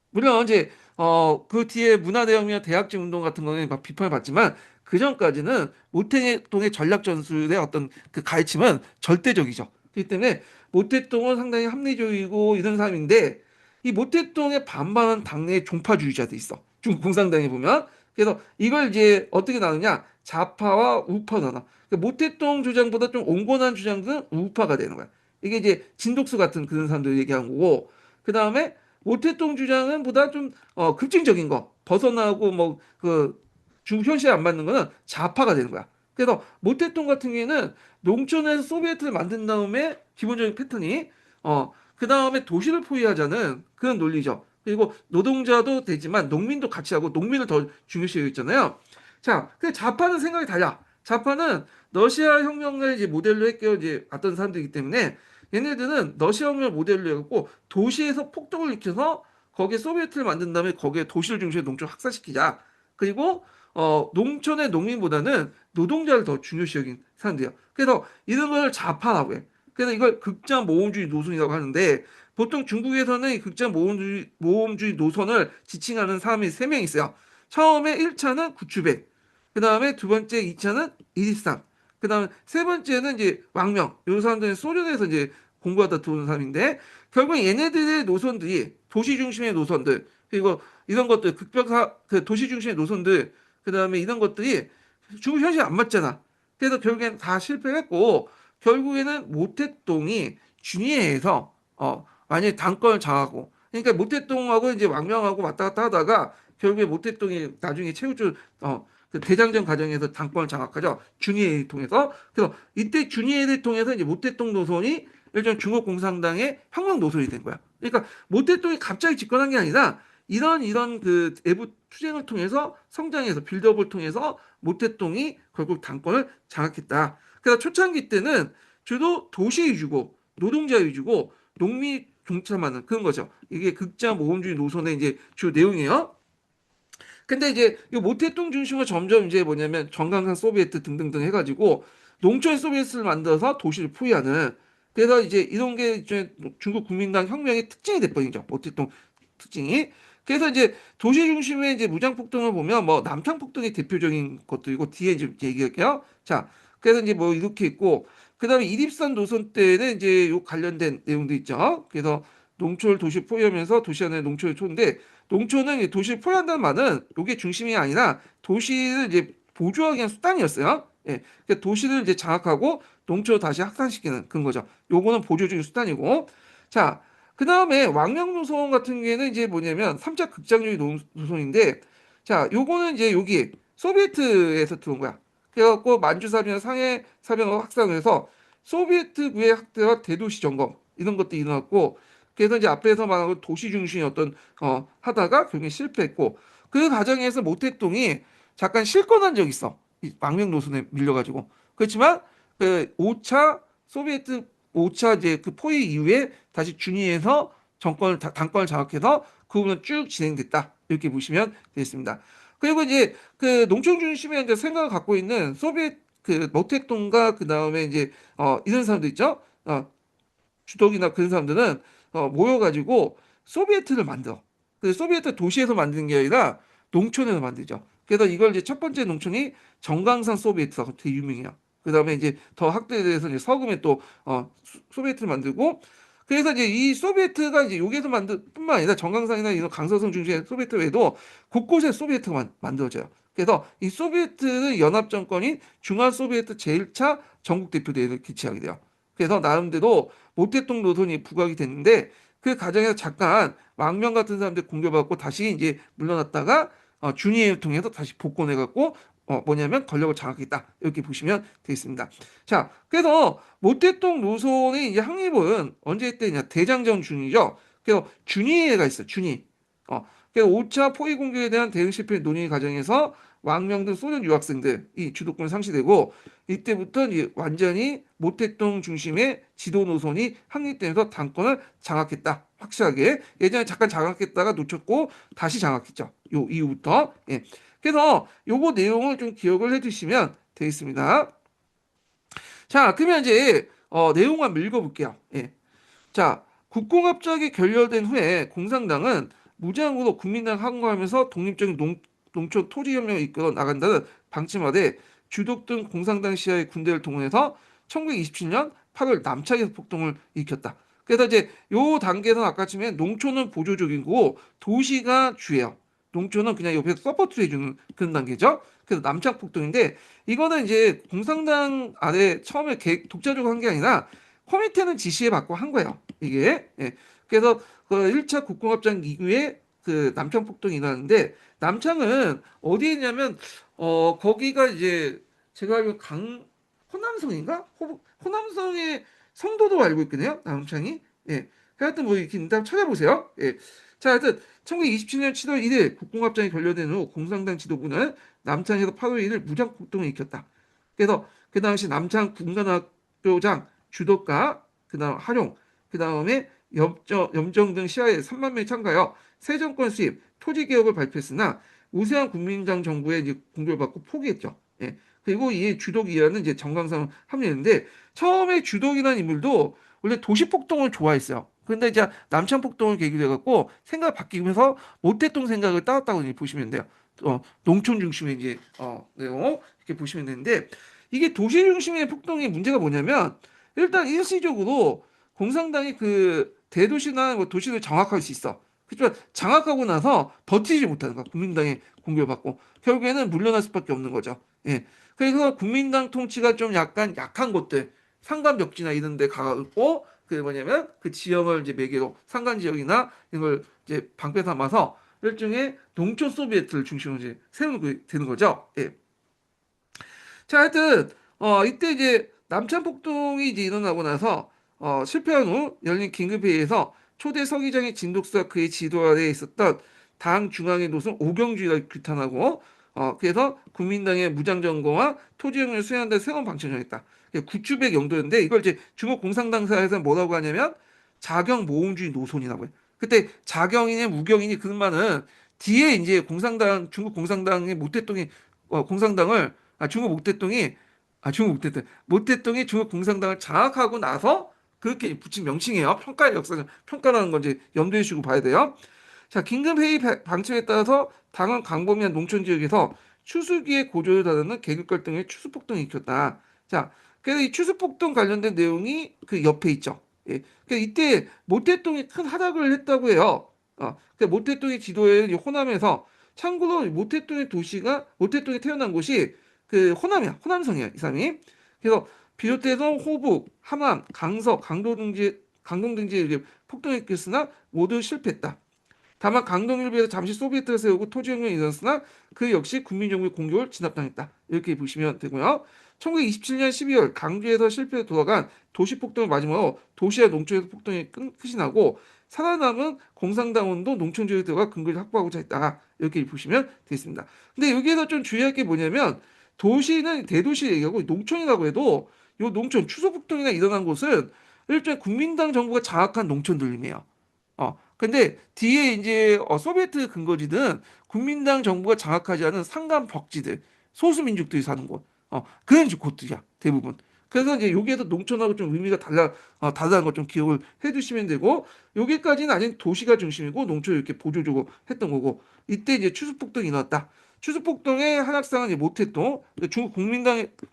물론 이제 그 뒤에 문화대혁명이나 대학제 운동 같은 거는 막 비판을 받지만 그 전까지는 모태동의 전략 전술의 어떤 그 가르침은 절대적이죠. 그렇기 때문에 모태동은 상당히 합리적이고 이런 사람인데 이 모태동에 반발하는 당내의 종파주의자도 있어. 중국 공산당에 보면 그래서 이걸 이제 어떻게 나누냐 좌파와 우파로 나눠. 그러니까 모태동 주장보다 좀 온건한 주장들은 우파가 되는 거야. 이게 이제 진독수 같은 그런 사람들 얘기한 거고 그 다음에 모태동 주장은 보다 좀 급진적인 거 벗어나고 뭐 그 중국 현실에 안 맞는 거는 좌파가 되는 거야. 그래서 모태동 같은 경우에는 농촌에서 소비에트를 만든 다음에 기본적인 패턴이 그 다음에 도시를 포위하자는 그런 논리죠. 그리고 노동자도 되지만 농민도 같이 하고 농민을 더 중요시 여기 있잖아요. 자, 그 좌파는 생각이 달라. 좌파는 러시아 혁명을 이제 모델로 했겨 이제 왔던 사람들이기 때문에 얘네들은 러시아 혁명을 모델로 해갖고 도시에서 폭동을 일으켜서 거기에 소비에트를 만든 다음에 거기에 도시를 중심으로 농촌을 학살시키자. 그리고 농촌의 농민보다는 노동자를 더 중요시 여긴 사람들이야. 그래서 이런 걸 좌파라고 해. 그래서 이걸 극자 모험주의 노선이라고 하는데 보통 중국에서는 이 극자 모험주의 노선을 지칭하는 사람이 세 명 있어요. 처음에 1차는 구추백, 그 다음에 두 번째 2차는 이리삼, 그 다음에 세 번째는 이제 왕명. 이 사람들은 소련에서 이제 공부하다 들어온 사람인데 결국 얘네들의 노선들이 도시 중심의 노선들 그리고 이런 것들 극벽사 그 도시 중심의 노선들 그 다음에 이런 것들이 중국 현실에 안 맞잖아. 그래서 결국엔 다 실패했고 결국에는 모택동이 준위에서 만약에 당권을 장하고 그러니까 모택동하고 이제 왕명하고 왔다 갔다 하다가 결국에 모택동이 나중에 최우주 그 대장정 과정에서 당권을 장악하죠. 준위회의를 통해서. 그래서 이때 준위회의를 통해서 이제 모택동 노선이 일종 중국 공산당의 혁명 노선이 된 거야. 그러니까 모택동이 갑자기 집권한 게 아니라 이런 그 내부 투쟁을 통해서 성장해서 빌드업을 통해서 모택동이 결국 당권을 장악했다. 그래서 초창기 때는 주로 도시 위주고 노동자 위주고 농민 동참하는 그런 거죠. 이게 극자 모험주의 노선의 이제 주 내용이에요. 근데 이제 이 모택동 중심으로 점점 이제 뭐냐면 전강산 소비에트 등등등 해가지고 농촌 소비에트를 만들어서 도시를 포위하는 그래서 이제 이런 게 이제 중국 국민당 혁명의 특징이 돼버리죠. 모택동 특징이. 그래서 이제 도시 중심의 이제 무장 폭동을 보면 뭐 남창 폭동이 대표적인 것들이고 뒤에 이제 얘기할게요. 자, 그래서 이제 뭐 이렇게 있고 그다음에 이립산 노선 때는 이제 요 관련된 내용도 있죠. 그래서 농촌을 도시 포위하면서 도시 안에 농촌을 쳤는데 농촌은 도시를 포위한다는 말은 이게 중심이 아니라 도시를 이제 보조하기 위한 수단이었어요. 예, 그러니까 도시를 이제 장악하고 농촌을 다시 확산시키는 그런 거죠. 요거는 보조적인 수단이고, 자, 그 다음에 왕명 노선 같은 경우에는 이제 뭐냐면 3차 극장주의 노선인데, 자, 요거는 이제 여기 소비에트에서 들어온 거야. 그래갖고 만주사변, 상해사변을 확산해서 소비에트부의 확대와 대도시 점검 이런 것도 일어났고, 그래서 이제 앞에서 말한 도시 중심의 어떤 하다가 결국에 실패했고 그 과정에서 모택동이 잠깐 실권한 적이 있어. 이 망명 노선에 밀려가지고. 그렇지만 그 5차 소비에트 5차 이제 그 포위 이후에 다시 준위해서 당권을 장악해서 그 부분은 쭉 진행됐다. 이렇게 보시면 되겠습니다. 그리고 이제 그 농촌 중심의 이제 생각을 갖고 있는 소비에트 그 모택동과 그 다음에 이제 이런 사람들 있죠. 주덕이나 그런 사람들은 모여가지고 소비에트를 만들어. 그 소비에트 도시에서 만드는 게 아니라 농촌에서 만들죠. 그래서 이걸 이제 첫 번째 농촌이 정강산 소비에트가 되게 유명해요. 그 다음에 이제 더 확대돼서 이제 서금에 또 소비에트를 만들고 그래서 이제 이 소비에트가 이제 여기에서 만들 뿐만 아니라 정강산이나 이런 강서성 중심의 소비에트 외에도 곳곳에 소비에트가 만들어져요. 그래서 이 소비에트는 연합정권인 중앙소비에트 제1차 전국 대표대회를 개최하게 돼요. 그래서 나름대로 모택동 노선이 부각이 됐는데 그 과정에서 잠깐 망명 같은 사람들 공격받고 다시 이제 물러났다가 준위를 통해서 다시 복권해갖고 뭐냐면 권력을 장악했다 이렇게 보시면 되겠습니다. 자, 그래서 모택동 노선의 이제 확립은 언제 때냐 대장정 중이죠. 그래서 준위가 있어요. 준위. 그래서 5차 포위 공격에 대한 대응 실패 논의 과정에서 왕명 등 소련 유학생들이 주도권을 상실되고 이때부터 이제 완전히 모택동 중심의 지도 노선이 확립되면서 당권을 장악했다. 확실하게 예전에 잠깐 장악했다가 놓쳤고 다시 장악했죠. 요 이후부터 예. 그래서 요거 내용을 좀 기억을 해두시면 되겠습니다. 자, 그러면 이제 내용 한번 읽어볼게요. 예. 자, 국공합작이 결렬된 후에 공산당은 무장으로 국민당 항거하면서 독립적인 농촌 토지혁명을 이끌어 나간다는 방침하에 주독 등 공산당 시야의 군대를 동원해서 1927년 8월 남창에서 폭동을 일으켰다. 그래서 이제 요 단계에서는 아까쯤에 농촌은 보조적인 거고 도시가 주예요. 농촌은 그냥 옆에서 서포트 해주는 그런 단계죠. 그래서 남창 폭동인데 이거는 이제 공산당 아래 처음에 독자적으로 한 게 아니라 코미테는 지시에 받고 한 거예요. 이게. 예. 그래서 그 1차 국공합작 이후에 그 남창 폭동이 일어났는데 남창은 어디에 있냐면 거기가 이제 제가 알기로 호남성인가? 호남성의 성도도 알고 있거든요. 남창이. 예. 하여튼 뭐 이렇게 일단 찾아보세요. 예. 자, 하여튼 1927년 7월 1일 국공합작이 결렬된 후 공산당 지도부는 남창에서 8월 1일 무장 폭동을 일으켰다. 그래서 그 당시 남창 군관학교장 주덕가, 그다음 활용, 그다음에 염정 등 시야에 3만 명이 참가하여 새 정권 수립, 토지 개혁을 발표했으나 우세한 국민당 정부에 이제 공격을 받고 포기했죠. 예. 그리고 이 주덕이라는 이제 정강상 합류했는데 처음에 주덕이라는 인물도 원래 도시 폭동을 좋아했어요. 근데 이제 남천 폭동을 계기로 해갖고 생각 바뀌면서 모택동 생각을 따왔다고 보시면 돼요. 농촌 중심의 이제 내용 이렇게 보시면 되는데 이게 도시 중심의 폭동의 문제가 뭐냐면 일단 일시적으로 공산당이 그 대도시나 뭐 도시를 장악할 수 있어. 그렇지만 장악하고 나서 버티지 못하는 거야. 국민당의 공격을 받고 결국에는 물러날 수밖에 없는 거죠. 예. 그래서 국민당 통치가 좀 약간 약한 곳들, 산간벽지나 이런 데 가고 그 뭐냐면 그 지형을 이제 매개로 산간 지역이나 이걸 이제 방패 삼아서 일종의 농촌 소비에트를 중심으로 이제 세우는 되는 거죠. 예. 자, 하여튼 이때 이제 남천 폭동이 이제 일어나고 나서 실패한 후 열린 긴급회의에서 초대 서기장의 진독수와 그의 지도 아래에 있었던 당 중앙의 노선 오경주의를 규탄하고 그래서 국민당의 무장점거와 토지영역을 수행한다는 새로운 방침을 정했다. 구추백 영도였는데 이걸 이제 중국 공산당사에서 뭐라고 하냐면 자경 모험주의 노선이라고 해요. 그때 자경이냐 무경이니 그 말은 뒤에 이제 공산당 중국 공산당의 모태똥이 공산당을 중국 모태똥이 중국 모태똥이 중국 공산당을 장악하고 나서 그렇게 붙인 명칭이에요. 평가의 역사는 평가라는 건 이제 염두에 두고 봐야 돼요. 자, 긴급회의 방침에 따라서 당은 광범위한 농촌 지역에서 추수기의 고조를 다루는 계급 갈등의 추수폭동이 일으켰다. 자, 그래서 이 추수폭동 관련된 내용이 그 옆에 있죠. 예. 그래서 이때 모태똥이 큰 하락을 했다고 해요. 그 모태똥의 지도에 호남에서 참고로 모태똥의 도시가 모태똥이 태어난 곳이 그 호남이야. 호남성이야. 이 사람이. 그래서 비롯해서 호북, 함안, 강서, 강동 등지에 이제 폭동이 일으켰으나 모두 실패했다. 다만 강동 일부에서 잠시 소비에트를 세우고 토지혁명이 일어났으나 그 역시 국민정부의 공격을 진압당했다. 이렇게 보시면 되고요. 1927년 12월 강주에서 실패에 돌아간 도시폭동을 마지막으로 도시와 농촌에서 폭동이 끝이 나고 살아남은 공산당원도 농촌 지역에 들어가 근거를 확보하고자 했다. 이렇게 보시면 되겠습니다. 근데 여기에서 좀 주의할 게 뭐냐면 도시는 대도시 얘기하고 농촌이라고 해도 요 농촌 추수폭동이나 일어난 곳은 일종의 국민당 정부가 장악한 농촌들임이에요. 근데 뒤에 이제 소비에트 근거지든 국민당 정부가 장악하지 않은 산간 벽지들, 소수민족들이 사는 곳, 그런 곳들이야 대부분. 그래서 이제 여기에서 농촌하고 좀 의미가 다르다는 걸 좀 기억을 해두시면 되고 여기까지는 아직 도시가 중심이고 농촌을 이렇게 보조적으로 했던 거고 이때 이제 추수폭동이 일어났다. 추수폭동의 한학상은 이제 모태동, 중국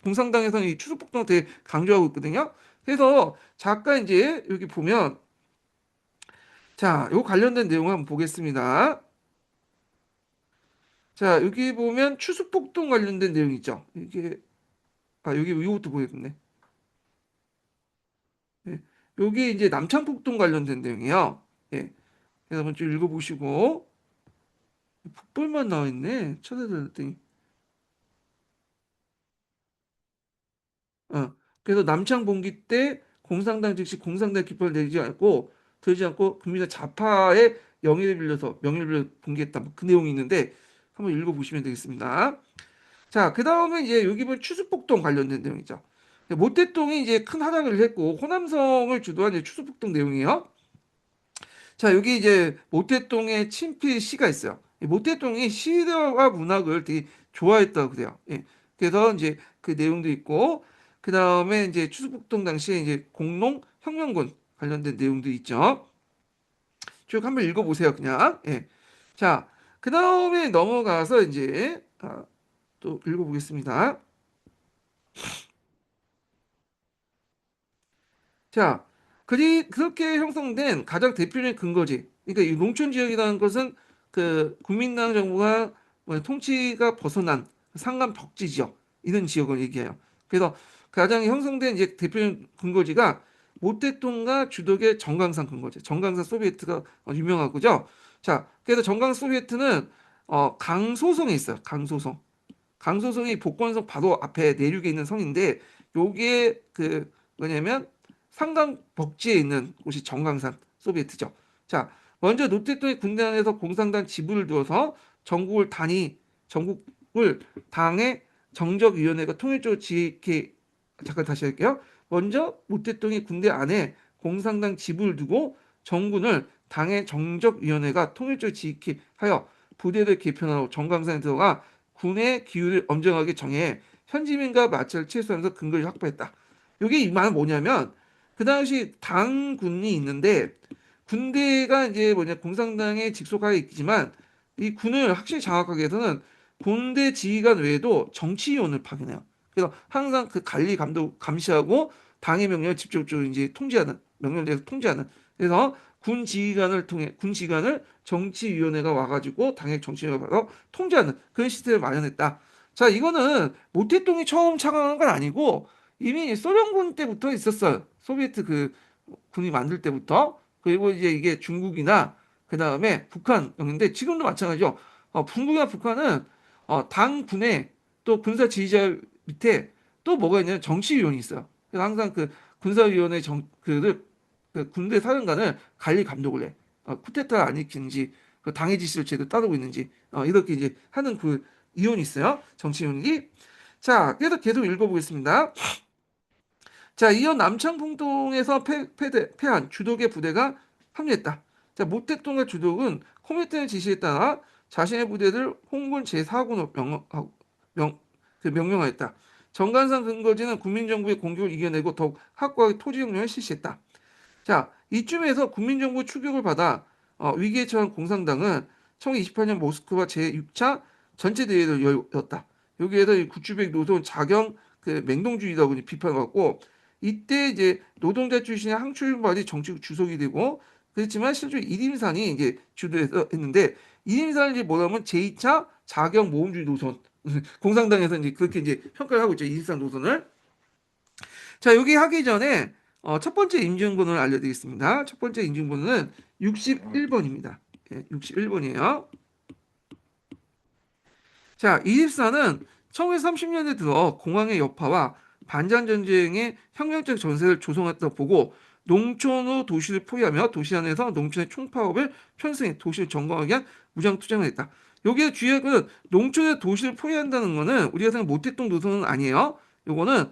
공산당에서는 이 추수폭동을 되게 강조하고 있거든요. 그래서 잠깐 이제 여기 보면 자, 요 관련된 내용 한번 보겠습니다. 자, 여기 보면 추수폭동 관련된 내용 있죠. 이게 여기 이것도 보겠네. 예. 여기 이제 남창폭동 관련된 내용이에요. 예. 그래서 한번 좀 읽어보시고 북벌만 나와 있네. 찾아들었더니 그래서 남창 봉기 때 공산당 즉시 공산당 깃발을 들지 않고 국민의 좌파의 명예를 빌려 봉기했다. 뭐그 내용이 있는데 한번 읽어보시면 되겠습니다. 자, 그 다음에 이제 여기 보면 추수폭동 관련된 내용이죠. 모태똥이 이제 큰 하락을 했고 호남성을 주도한 이제 추수폭동 내용이에요. 자, 여기 이제 모태똥의 친필 시가 있어요. 이 모태똥이 시와 문학을 되게 좋아했다고 그래요. 예. 그래서 이제 그 내용도 있고 그 다음에 이제 추수폭동 당시에 이제 공농 혁명군 관련된 내용도 있죠. 쭉 한번 읽어보세요, 그냥. 예. 자, 그 다음에 넘어가서 이제 또 읽어보겠습니다. 자, 그렇게 형성된 가장 대표적인 근거지. 그러니까 이 농촌 지역이라는 것은 그 국민당 정부가 통치가 벗어난 상간 벽지 지역 이런 지역을 얘기해요. 그래서 가장 형성된 이제 대표적인 근거지가 모택동과 주덕의 정강산 근거지. 정강산 소비에트가 유명하고죠. 자, 그래서 정강 소비에트는 강소성에 있어요. 강소성. 강소성이 복건성 바로 앞에 내륙에 있는 성인데 요게 그 뭐냐면 상강 벽지에 있는 곳이 정강산 소비에트죠. 자, 먼저 노태우의 군대 안에서 공산당 지부를 두어서 전국을 당의 정적위원회가 통일적으로 지키 잠깐 다시 할게요. 먼저 모태동이 군대 안에 공산당 지부를 두고 정군을 당의 정적위원회가 통일적으로 지키하여 부대를 개편하고 정강산에 들어가 군의 기율을 엄정하게 정해 현지민과 마찰을 최소화하면서 근거를 확보했다. 이게 이 말은 뭐냐면 그 당시 당군이 있는데 군대가 이제 뭐냐 공산당에 직속하게 있지만 이 군을 확실히 장악하기 위해서는 군대 지휘관 외에도 정치위원을 파견해요. 그래서 항상 그 관리 감독 감시하고 당의 명령을 직접적으로 이제 통제하는 명령대에서 통제하는 그래서 군 지휘관을 정치위원회가 와가지고 당의 정치위원회가 통제하는 그런 시스템을 마련했다. 자, 이거는 모태똥이 처음 창안한 건 아니고 이미 소련군 때부터 있었어요. 소비에트 그 군이 만들 때부터. 그리고 이제 이게 중국이나 그 다음에 북한인데 지금도 마찬가지죠. 중국이나 북한은 당, 군의 또 군사 지휘자 밑에 또 뭐가 있냐면 정치위원이 있어요. 그래서 항상 그 군사위원회 그 군대 사령관을 관리 감독을 해. 쿠데타 안 일으키는지, 그 당의 지시를 제대로 따르고 있는지, 이렇게 이제 하는 그 위원이 있어요. 정치위원이. 자, 그래서 계속 읽어보겠습니다. 자, 이어 남창풍동에서 패한 주독의 부대가 합류했다. 자, 모택동의 주독은 코미테의 지시에 따라 자신의 부대를 홍군 제4군으로 명령하였다. 정관상 근거지는 국민정부의 공격을 이겨내고 더욱 확고하게 토지혁명을 실시했다. 자, 이쯤에서 국민정부 추격을 받아 위기에 처한 공산당은 1928년 모스크바 제6차 전체대회를 열었다. 여기에서 이 구추백 노선 자경 그 맹동주의라고 비판을 받고 이때 이제 노동자 출신의 항출발이 정치 주석이 되고 그렇지만 실제 이림산이 이제 주도해서 했는데 이림산이 이제 뭐냐면 제2차 자경 모험주의 노선 공산당에서 이제 그렇게 이제 평가를 하고 있죠. 이림산 노선을. 자, 여기 하기 전에 첫 번째 인증번호를 알려드리겠습니다. 첫 번째 인증번호는 61번입니다. 예, 61번이에요. 자, 이집사는 1930년대 들어 공황의 여파와 반잔전쟁의 혁명적 전세를 조성했다고 보고 농촌으로 도시를 포위하며 도시 안에서 농촌의 총파업을 편승해 도시를 점거하기 위한 무장투쟁을 했다. 여기에 주의할 것은 농촌의 도시를 포위한다는 것은 우리가 생각하는 모택동 노선은 아니에요. 요거는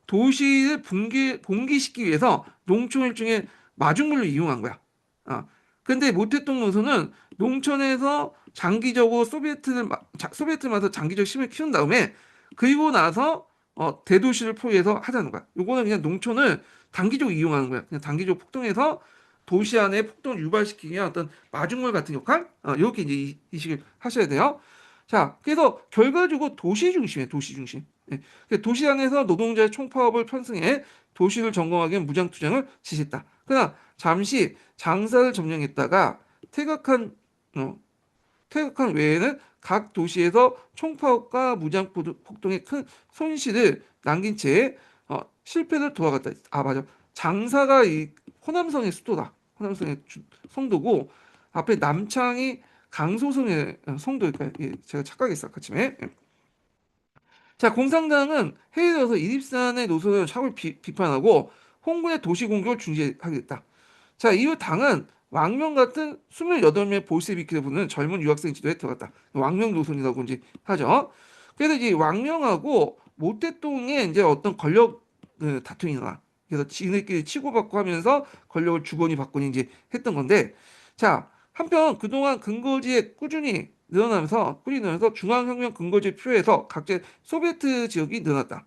도시를 봉기시키기 위해서 농촌 일종의 마중물로 이용한 거야. 근데 모택동 노선은 농촌에서 장기적으로 소비에트를 만서 장기적 힘을 키운 다음에 그리고 나서 대도시를 포위해서 하자는 거야. 요거는 그냥 농촌을 단기적으로 이용하는 거야. 그냥 단기적으로 폭동해서 도시 안에 폭동을 유발시키기 위한 어떤 마중물 같은 역할? 이렇게 이제 이식을 하셔야 돼요. 자, 그래서 결과적으로 도시 중심이에요. 도시 중심. 예. 도시 안에서 노동자의 총파업을 편승해 도시를 점거하기 위한 무장투쟁을 지시했다. 그러나 잠시 장사를 점령했다가 퇴각한 외에는 각 도시에서 총파업과 무장폭동의 큰 손실을 남긴 채 실패를 도와갔다. 아, 맞아. 장사가 이 호남성의 수도다. 호남성의 성도고 앞에 남창이 강소성의 성도일까요? 예, 제가 착각했어, 아침에. 예. 자, 공산당은 해외에 들어서 이립산의 노선을 차고 비판하고 홍군의 도시 공격을 중지하겠다. 자, 이후 당은 왕명 같은 28명의 볼세비키를 부르는 젊은 유학생 지도에 들어갔다. 왕명 노선이라고 이제 하죠. 그래서 이제 왕명하고 모택동의 이제 어떤 권력 다툼이 일어나. 그래서 지네끼리 치고받고 하면서 권력을 주거니 받거니 이제 했던 건데, 자, 한편 그동안 근거지에 꾸준히 늘어나면서 중앙혁명 근거지 표에서 각자 소비에트 지역이 늘어났다.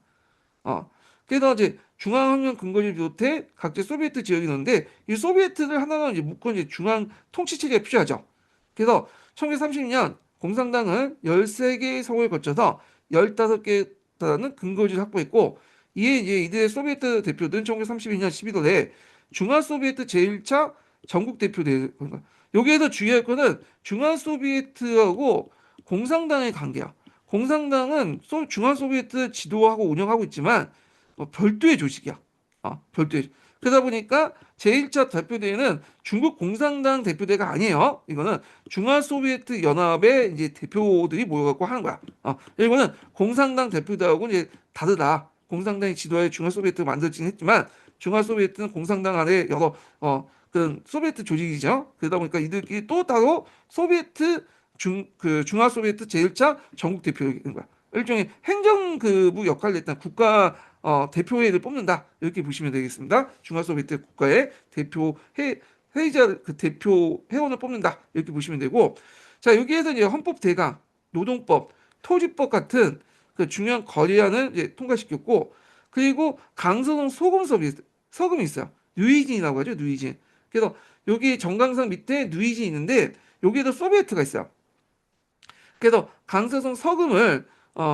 그래서 이제 중앙혁명 근거지를 비롯해 각자 소비에트 지역이 있는데 이 소비에트를 하나하나 이제 묶어 이제 중앙 통치 체제가 필요하죠. 그래서 1930년 공산당은 13개의 성을 거쳐서 15개에 달하는 근거지를 확보했고 이에 이제 이들의 소비에트 대표들은 1932년 11월에 중화 소비에트 제1차 전국 대표대 여기에서 주의할 거는 중화 소비에트하고 공산당의 관계야. 공산당은 중화 소비에트 지도하고 운영하고 있지만 별도의 조직이야. 별도의. 그러다 보니까 제1차 대표대회는 중국 공산당 대표대가 아니에요. 이거는 중화 소비에트 연합의 이제 대표들이 모여갖고 하는 거야. 이거는 공산당 대표대하고 이제 다르다. 공산당이 지도하에 중화 소비에트가 만들어지긴 했지만 중화 소비에트는 공산당 안에 여러 그 소비에트 조직이죠. 그러다 보니까 이들끼리 또 따로 소비에트 중화 소비에트 제1차 전국 대표인 거야. 일종의 행정부 역할을 했던 국가 대표회의를 뽑는다. 이렇게 보시면 되겠습니다. 중화 소비에트 국가의 회의자 그 대표 회원을 뽑는다. 이렇게 보시면 되고, 자, 여기에서 이제 헌법 대강, 노동법, 토지법 같은 그 중요한 거래안을 이제 통과시켰고, 그리고 강서동 서금이 있어요. 누이진이라고 하죠. 누이진. 그래서 여기 정강산 밑에 누이진이 있는데 여기에도 소비에트가 있어요. 그래서 강서성 서금을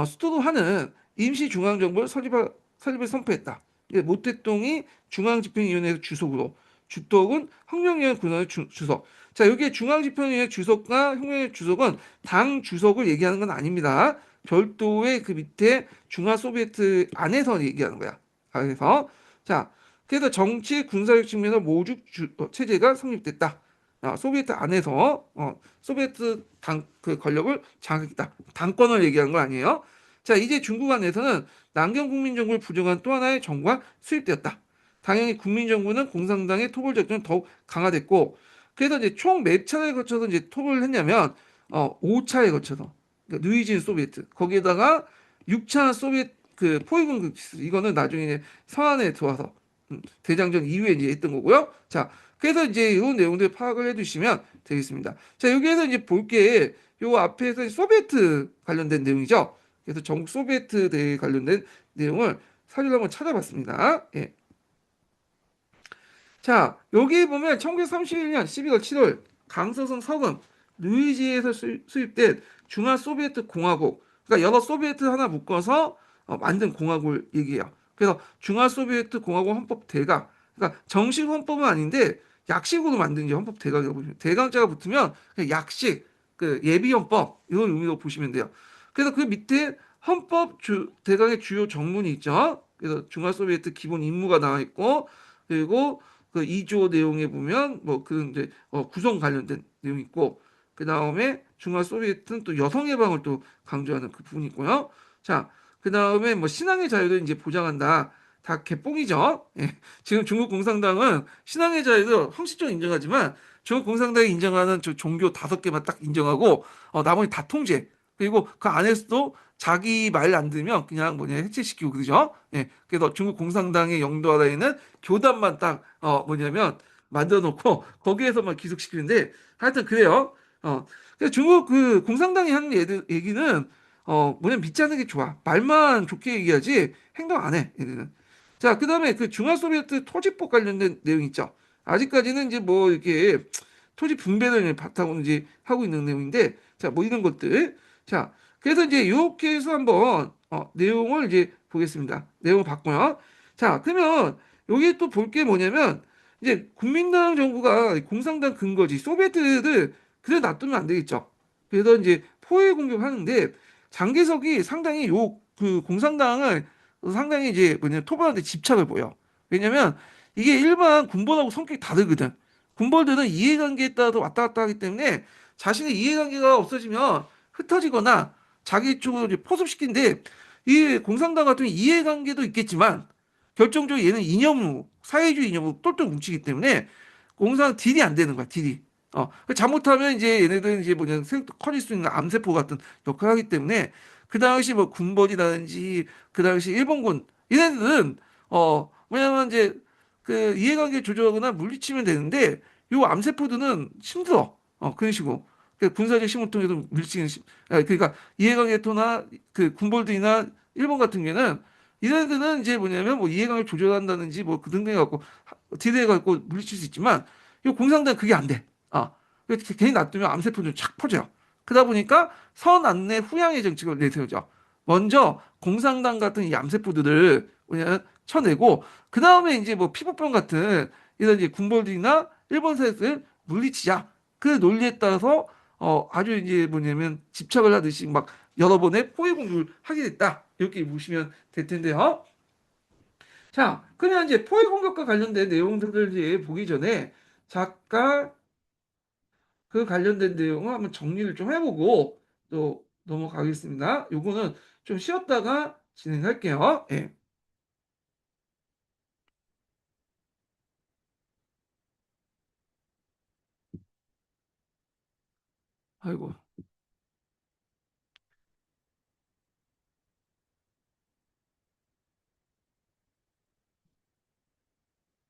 수도로 하는 임시중앙정부를 설립을 선포했다. 모택동이 중앙집행위원회 주석으로 주떡은 혁명위원 군원의 주석. 자, 여기에 중앙집행위원회 주석과 혁명위원회 주석은 당 주석을 얘기하는 건 아닙니다. 별도의 그 밑에 중화소비에트 안에서 얘기하는 거야. 그래서 자, 그래서 정치 군사력 측면에서 모주 체제가 성립됐다. 소비에트 안에서 소비에트 당 그 권력을 장악했다. 당권을 얘기하는 거 아니에요? 자, 이제 중국 안에서는 남경 국민정부를 부정한 또 하나의 정부가 수립되었다. 당연히 국민정부는 공산당의 토벌 작전은 더욱 강화됐고, 그래서 이제 총 몇 차례에 거쳐서 이제 토벌을 했냐면 5차에 거쳐서 그러니까 누이진 소비에트 거기에다가 6차 소비에트 그 포위군국 이거는 나중에 이제 서한에 들어와서 대장전 이후에 이제 했던 거고요. 자, 그래서 이제 이 내용들 파악을 해두시면 되겠습니다. 자, 여기에서 이제 볼 게 요 앞에서 소비에트 관련된 내용이죠. 그래서 전국 소비에트 대회 관련된 내용을 사전을 한번 찾아봤습니다. 예. 자, 여기 보면 1931년 12월 7월 강서성 서금 루이지에서 수입된 중화 소비에트 공화국, 그러니까 여러 소비에트 하나 묶어서 만든 공화국을 얘기해요. 그래서 중화 소비에트 공화국 헌법 대강, 그러니까 정식 헌법은 아닌데 약식으로 만든 게 헌법 대강이라고 보시면 대강자가 붙으면 그냥 약식, 그 예비 헌법 이런 의미로 보시면 돼요. 그래서 그 밑에 헌법 대강의 주요 정문이 있죠. 그래서 중화 소비에트 기본 임무가 나와 있고 그리고 그 2조 내용에 보면 뭐 그런 이제 구성 관련된 내용이 있고 그 다음에 중화 소비에트는 또 여성 해방을 또 강조하는 그 부분이 있고요. 자, 그 다음에 뭐 신앙의 자유를 이제 보장한다. 다 개뽕이죠. 예. 지금 중국 공산당은 신앙의 자유도 형식적으로 인정하지만 중국 공산당이 인정하는 저 종교 5개만 딱 인정하고 나머지 다 통제. 그리고 그 안에서도 자기 말 안 들으면 그냥 뭐냐 해체시키고 그러죠. 예. 그래서 중국 공산당의 영도 하에 있는 교단만 딱 뭐냐면 만들어 놓고 거기에서만 기속시키는데 하여튼 그래요. 그래서 중국 그 공산당이 하는 얘기는 뭐냐면 믿지 않는 게 좋아. 말만 좋게 얘기하지 행동 안 해. 얘들은. 자, 그다음에 그 중화 소비에트 토지법 관련된 내용 있죠. 아직까지는 이제 뭐 이렇게 토지 분배를 바탕으로 이제 하고 있는 내용인데 자, 뭐 이런 것들. 자, 그래서 이제 이렇게 해서 한번 내용을 이제 보겠습니다. 내용을 봤고요. 자, 그러면 여기 또 볼 게 뭐냐면 이제 국민당 정부가 공산당 근거지 소비에트를 그래 놔두면 안 되겠죠. 그래서 이제 포획 공격하는데 장개석이 상당히 요 그 공산당을 상당히 이제 뭐냐 토벌하는데 집착을 보여. 왜냐면 이게 일반 군벌하고 성격이 다르거든. 군벌들은 이해관계에 따라서 왔다 갔다 하기 때문에 자신의 이해관계가 없어지면 흩어지거나 자기 쪽으로 이제 포섭시키는데 이 공산당 같은 경우 이해관계도 있겠지만 결정적으로 얘는 이념으로 사회주의 이념으로 똘똘 뭉치기 때문에 공산 딜이 안 되는 거야 딜이. 잘못하면 이제 얘네들은 이제 뭐냐 커질 수 있는 암세포 같은 역할을 하기 때문에 그 당시 뭐 군벌이라든지 그 당시 일본군 얘네들은 뭐냐면 이제 그 이해관계 조절하거나 물리치면 되는데 요 암세포들은 힘들어. 그런 식으로. 그 군사적 힘을 통해서 물리치는 그러니까 이해관계토나 그 군벌들이나 일본 같은 경우에는 이네들은 이제 뭐냐면 뭐 이해관계 조절한다든지 뭐 그 등등 해갖고 딜해 갖고 물리칠 수 있지만 이 공산당 그게 안 돼. 괜히 놔두면 암세포는 착 퍼져요. 그러다 보니까 선안내 후양의 정책을 내세우죠. 먼저 공산당 같은 이 암세포들을 그냥 쳐내고 그 다음에 이제 뭐 피부병 같은 이런 이제 군벌들이나 일본 세력을 물리치자. 그 논리에 따라서 아주 이제 뭐냐면 집착을 하듯이 막 여러 번의 포위 공격을 하게 됐다. 이렇게 보시면 될 텐데요. 자, 그러면 이제 포위 공격과 관련된 내용들을 이제 보기 전에 잠깐 그 관련된 내용을 한번 정리를 좀 해보고 또 넘어가겠습니다. 요거는 좀 쉬었다가 진행할게요. 예. 아이고.